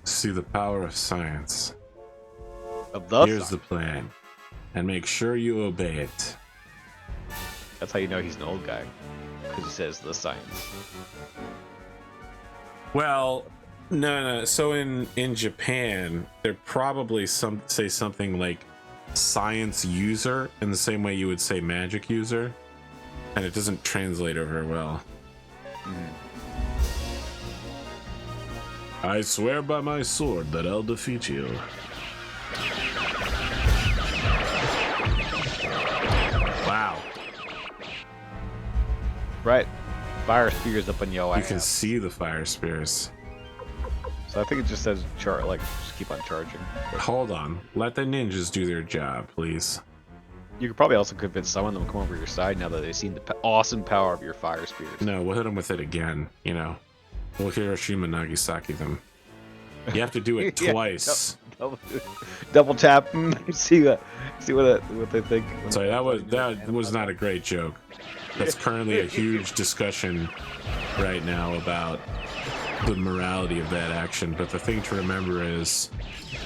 See the power of science. Here's the plan. And make sure you obey it. That's how you know he's an old guy. Because he says the science. Well, no. So in Japan, they're probably say something like science user in the same way you would say magic user, and it doesn't translate over well. I swear by my sword that I'll defeat you. Wow. Right. Fire spears up on your ass. You can see the fire spears. So I think it just says just keep on charging. Hold on. Let the ninjas do their job, please. You could probably also convince some of them to come over your side now that they've seen the awesome power of your fire spears. No, we'll hit them with it again, you know. We'll Hiroshima Nagasaki them. You have to do it twice. Double tap. see what they think. Sorry, that was not a great joke. That's currently a huge discussion right now about the morality of that action. But the thing to remember is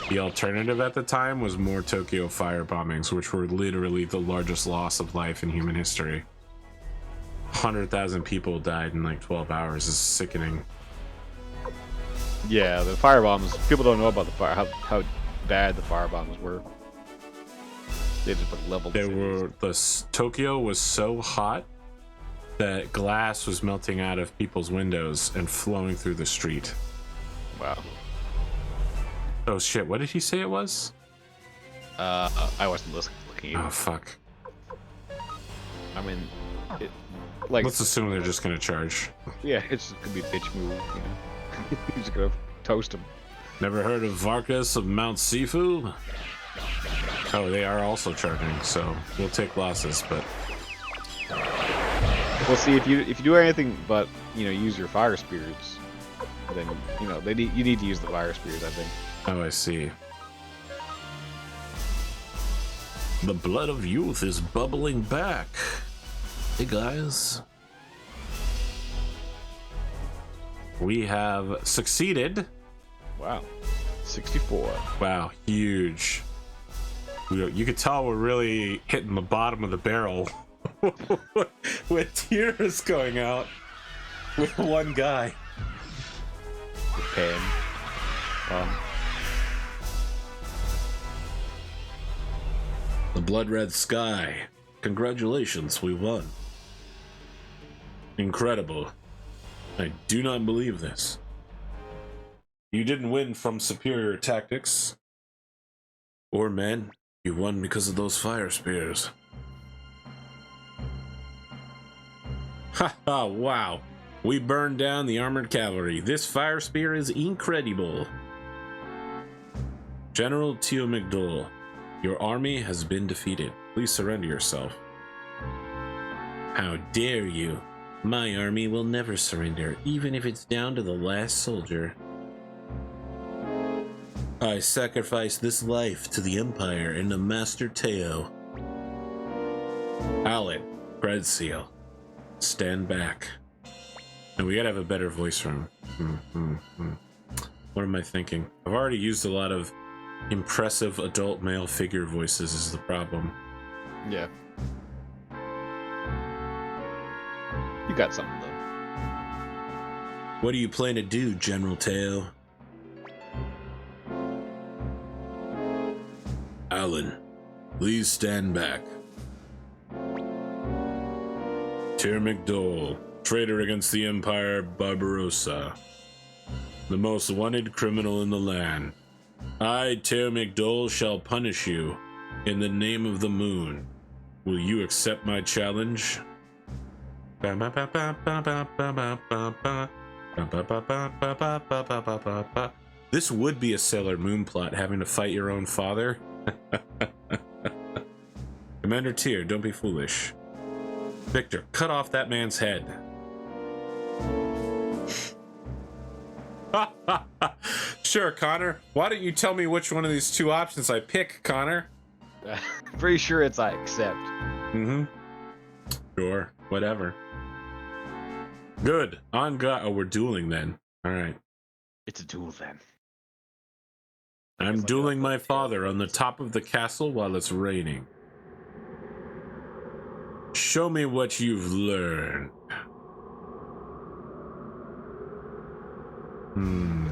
the alternative at the time was more Tokyo fire bombings, which were literally the largest loss of life in human history. 100,000 people died in like 12 hours. Is sickening. Yeah, the fire bombs. People don't know about the fire. How bad the fire bombs were. They just leveled. Tokyo was so hot that glass was melting out of people's windows and flowing through the street. Wow. Oh shit! What did he say it was? I wasn't looking. Oh fuck. I mean, let's assume they're just gonna charge. Yeah, it's just gonna be a bitch move. You know, he's just gonna toast him. Never heard of Varkas of Mount Sifu? Oh, they are also charging, so we'll take losses, but we'll see if you do anything but use your fire spears, then you need to use the fire spears, I think. Oh, I see. The blood of youth is bubbling back. Hey guys. We have succeeded. Wow. 64. Wow, huge. You could tell we're really hitting the bottom of the barrel with tears going out with one guy. Pain. The blood red sky. Congratulations, we won. Incredible. I do not believe this. You didn't win from superior tactics or men. You won because of those fire spears. Ha ha, wow. We burned down the armored cavalry. This fire spear is incredible. General Teo McDowell, your army has been defeated. Please surrender yourself. How dare you? My army will never surrender, even if it's down to the last soldier. I sacrifice this life to the Empire and to Master Teo. Alan, Red Seal, stand back. And we gotta have a better voice from him. What am I thinking? I've already used a lot of impressive adult male figure voices is the problem. Yeah. You got something, though. What do you plan to do, General Teo? Alan, please stand back. Tyr McDowell, traitor against the Empire, Barbarossa. The most wanted criminal in the land. I, Tyr McDowell, shall punish you in the name of the moon. Will you accept my challenge? This would be a Sailor Moon plot, having to fight your own father. Commander Tyr, don't be foolish. Victor, cut off that man's head. Sure, Connor. Why don't you tell me which one of these two options I pick, Connor? Pretty sure it's I accept. Mm-hmm. Sure, whatever. Good. On God. Oh, we're dueling then. All right. It's a duel then. I'm dueling my father on the top of the castle while it's raining. Show me what you've learned.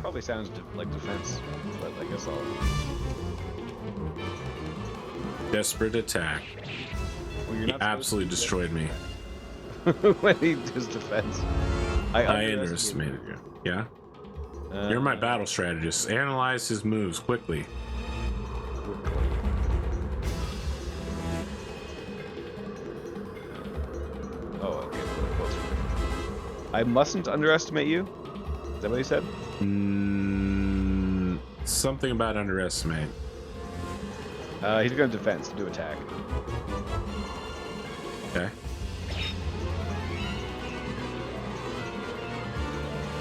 Probably sounds like defense, but I guess I'll... Desperate attack. Well, you're He not absolutely destroyed me. when he does defense. I underestimated you. Yeah? You're my battle strategist. Analyze his moves quickly. Oh, okay. I mustn't underestimate you? Is that what he said? Something about underestimate. He's going to defense, do attack. Okay.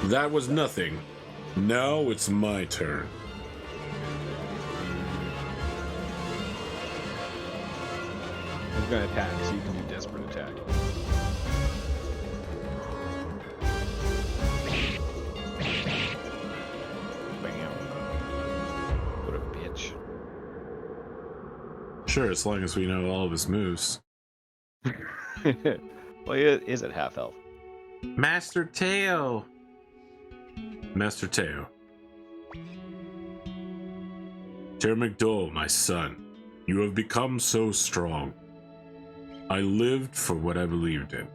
That was nothing. Now it's my turn. He's going to attack, so you can do desperate attack. Bam. What a bitch. Sure, as long as we know all of his moves. Well, he is at half health. Master Teo! Master Teo. Tyr McDowell, my son, you have become so strong. I lived for what I believed in,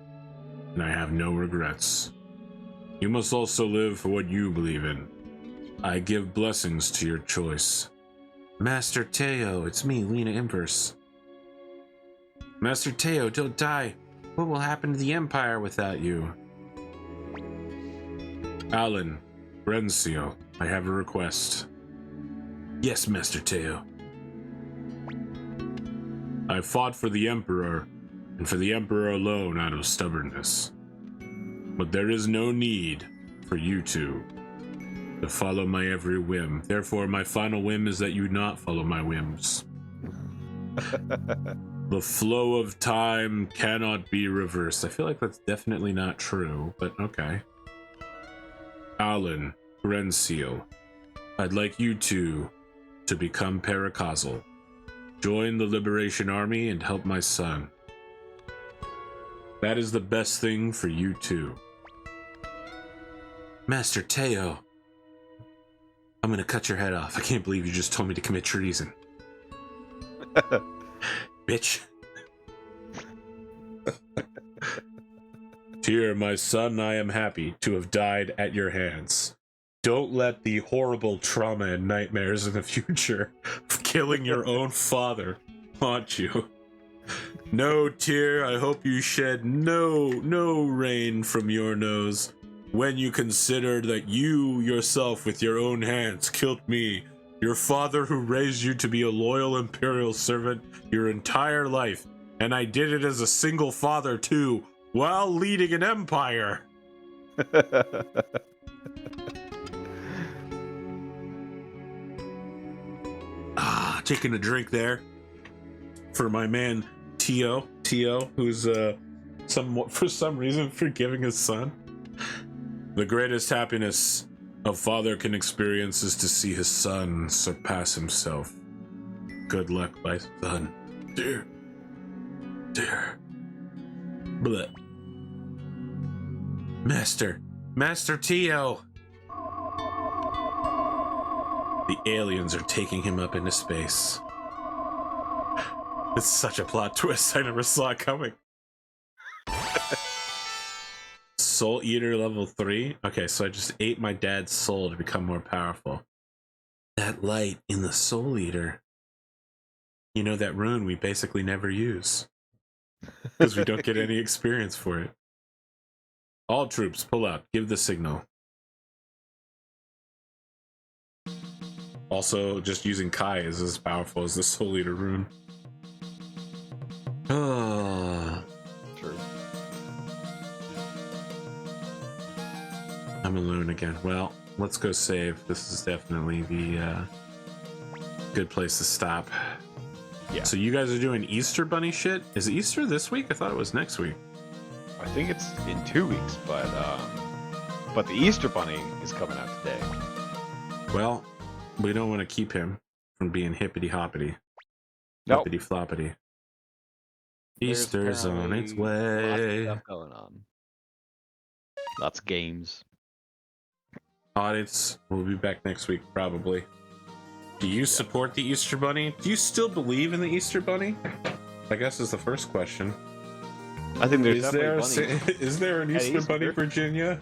and I have no regrets. You must also live for what you believe in. I give blessings to your choice. Master Teo, it's me, Lena Inverse. Master Teo, don't die. What will happen to the Empire without you? Alan, Rencio, I have a request. Yes, Master Teo. I fought for the Emperor, and for the Emperor alone out of stubbornness. But there is no need for you two to follow my every whim. Therefore, my final whim is that you not follow my whims. The flow of time cannot be reversed. I feel like that's definitely not true, but okay. Alan, Renseal, I'd like you two to become Paracausal. Join the Liberation Army and help my son. That is the best thing for you two. Master Teo, I'm gonna cut your head off. I can't believe you just told me to commit treason. Bitch. Tyr, my son, I am happy to have died at your hands. Don't let the horrible trauma and nightmares in the future of killing your own father haunt you. No, Tyr, I hope you shed no rain from your nose when you consider that you yourself with your own hands killed me, your father who raised you to be a loyal Imperial servant your entire life, and I did it as a single father too, while leading an empire. Taking a drink there for my man Tio, who's for some reason forgiving his son. The greatest happiness a father can experience is to see his son surpass himself. Good luck, my son. Dear. Bleh. Master Tio. The aliens are taking him up into space. It's such a plot twist. I never saw it coming. Soul Eater level 3? Okay, so I just ate my dad's soul to become more powerful. That light in the Soul Eater. You know, that rune we basically never use. Because we don't get any experience for it. All troops, pull out. Give the signal. Also, just using Kai is as powerful as the Soul Eater rune. True. I'm alone again. Well, let's go save. This is definitely the good place to stop. Yeah. So you guys are doing Easter Bunny shit? Is Easter this week? I thought it was next week. I think it's in 2 weeks, but the Easter Bunny is coming out today. Well, we don't want to keep him from being hippity hoppity. Nope. Hippity floppity. There's Easter's on its way. Lots of stuff going on. Lots of games. Audits. We'll be back next week, probably. Do you support the Easter Bunny? Do you still believe in the Easter Bunny? I guess is the first question. I think there's Is there an Easter Bunny, Virginia?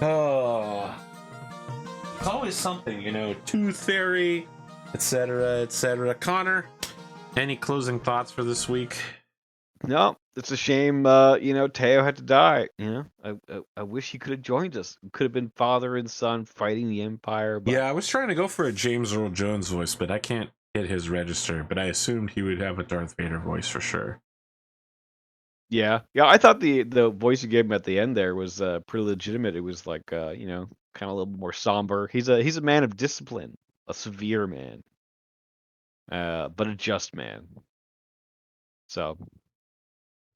Oh, it's always something, you know. Tooth Fairy, etc., etc. Connor, any closing thoughts for this week? No, it's a shame. Teo had to die. You know, I wish he could have joined us. Could have been father and son fighting the Empire. But... Yeah, I was trying to go for a James Earl Jones voice, but I can't hit his register. But I assumed he would have a Darth Vader voice for sure. Yeah. I thought the voice you gave him at the end there was pretty legitimate. It was like kind of a little more somber. He's a man of discipline, a severe man, but a just man. So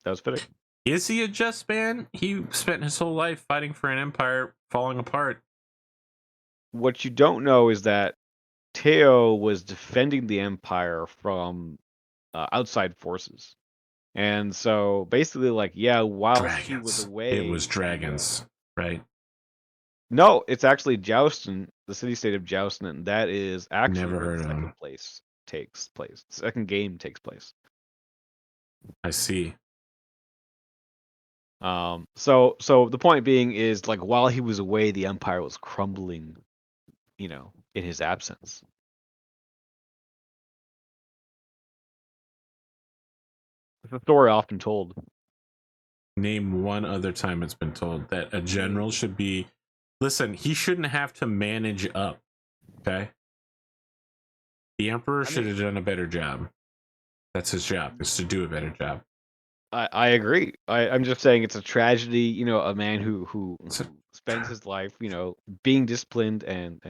that was fitting. Is he a just man? He spent his whole life fighting for an empire falling apart. What you don't know is that Teo was defending the Empire from outside forces. And so basically, while he was away... It was dragons, right? No, it's actually Joustin, the city-state of Joustin, and that is actually Never where heard the of second him. place takes place. The second game takes place. I see. So the point being is, while he was away, the Empire was crumbling, in his absence. It's a story often told. Name one other time it's been told that a general should be... Listen, he shouldn't have to manage up, okay? The Emperor should have done a better job. That's his job, is to do a better job. I agree. I'm just saying it's a tragedy, a man who spends his life, being disciplined and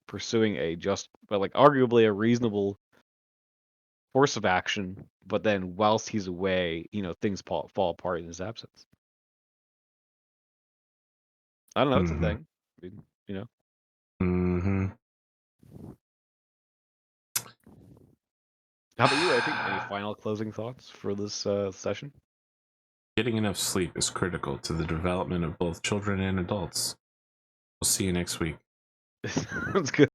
pursuing a just, but arguably a reasonable course of action, but then whilst he's away, things fall apart in his absence. I don't know, it's a thing. Mm-hmm. How about you, I think? Any final closing thoughts for this session? Getting enough sleep is critical to the development of both children and adults. We'll see you next week. That's good.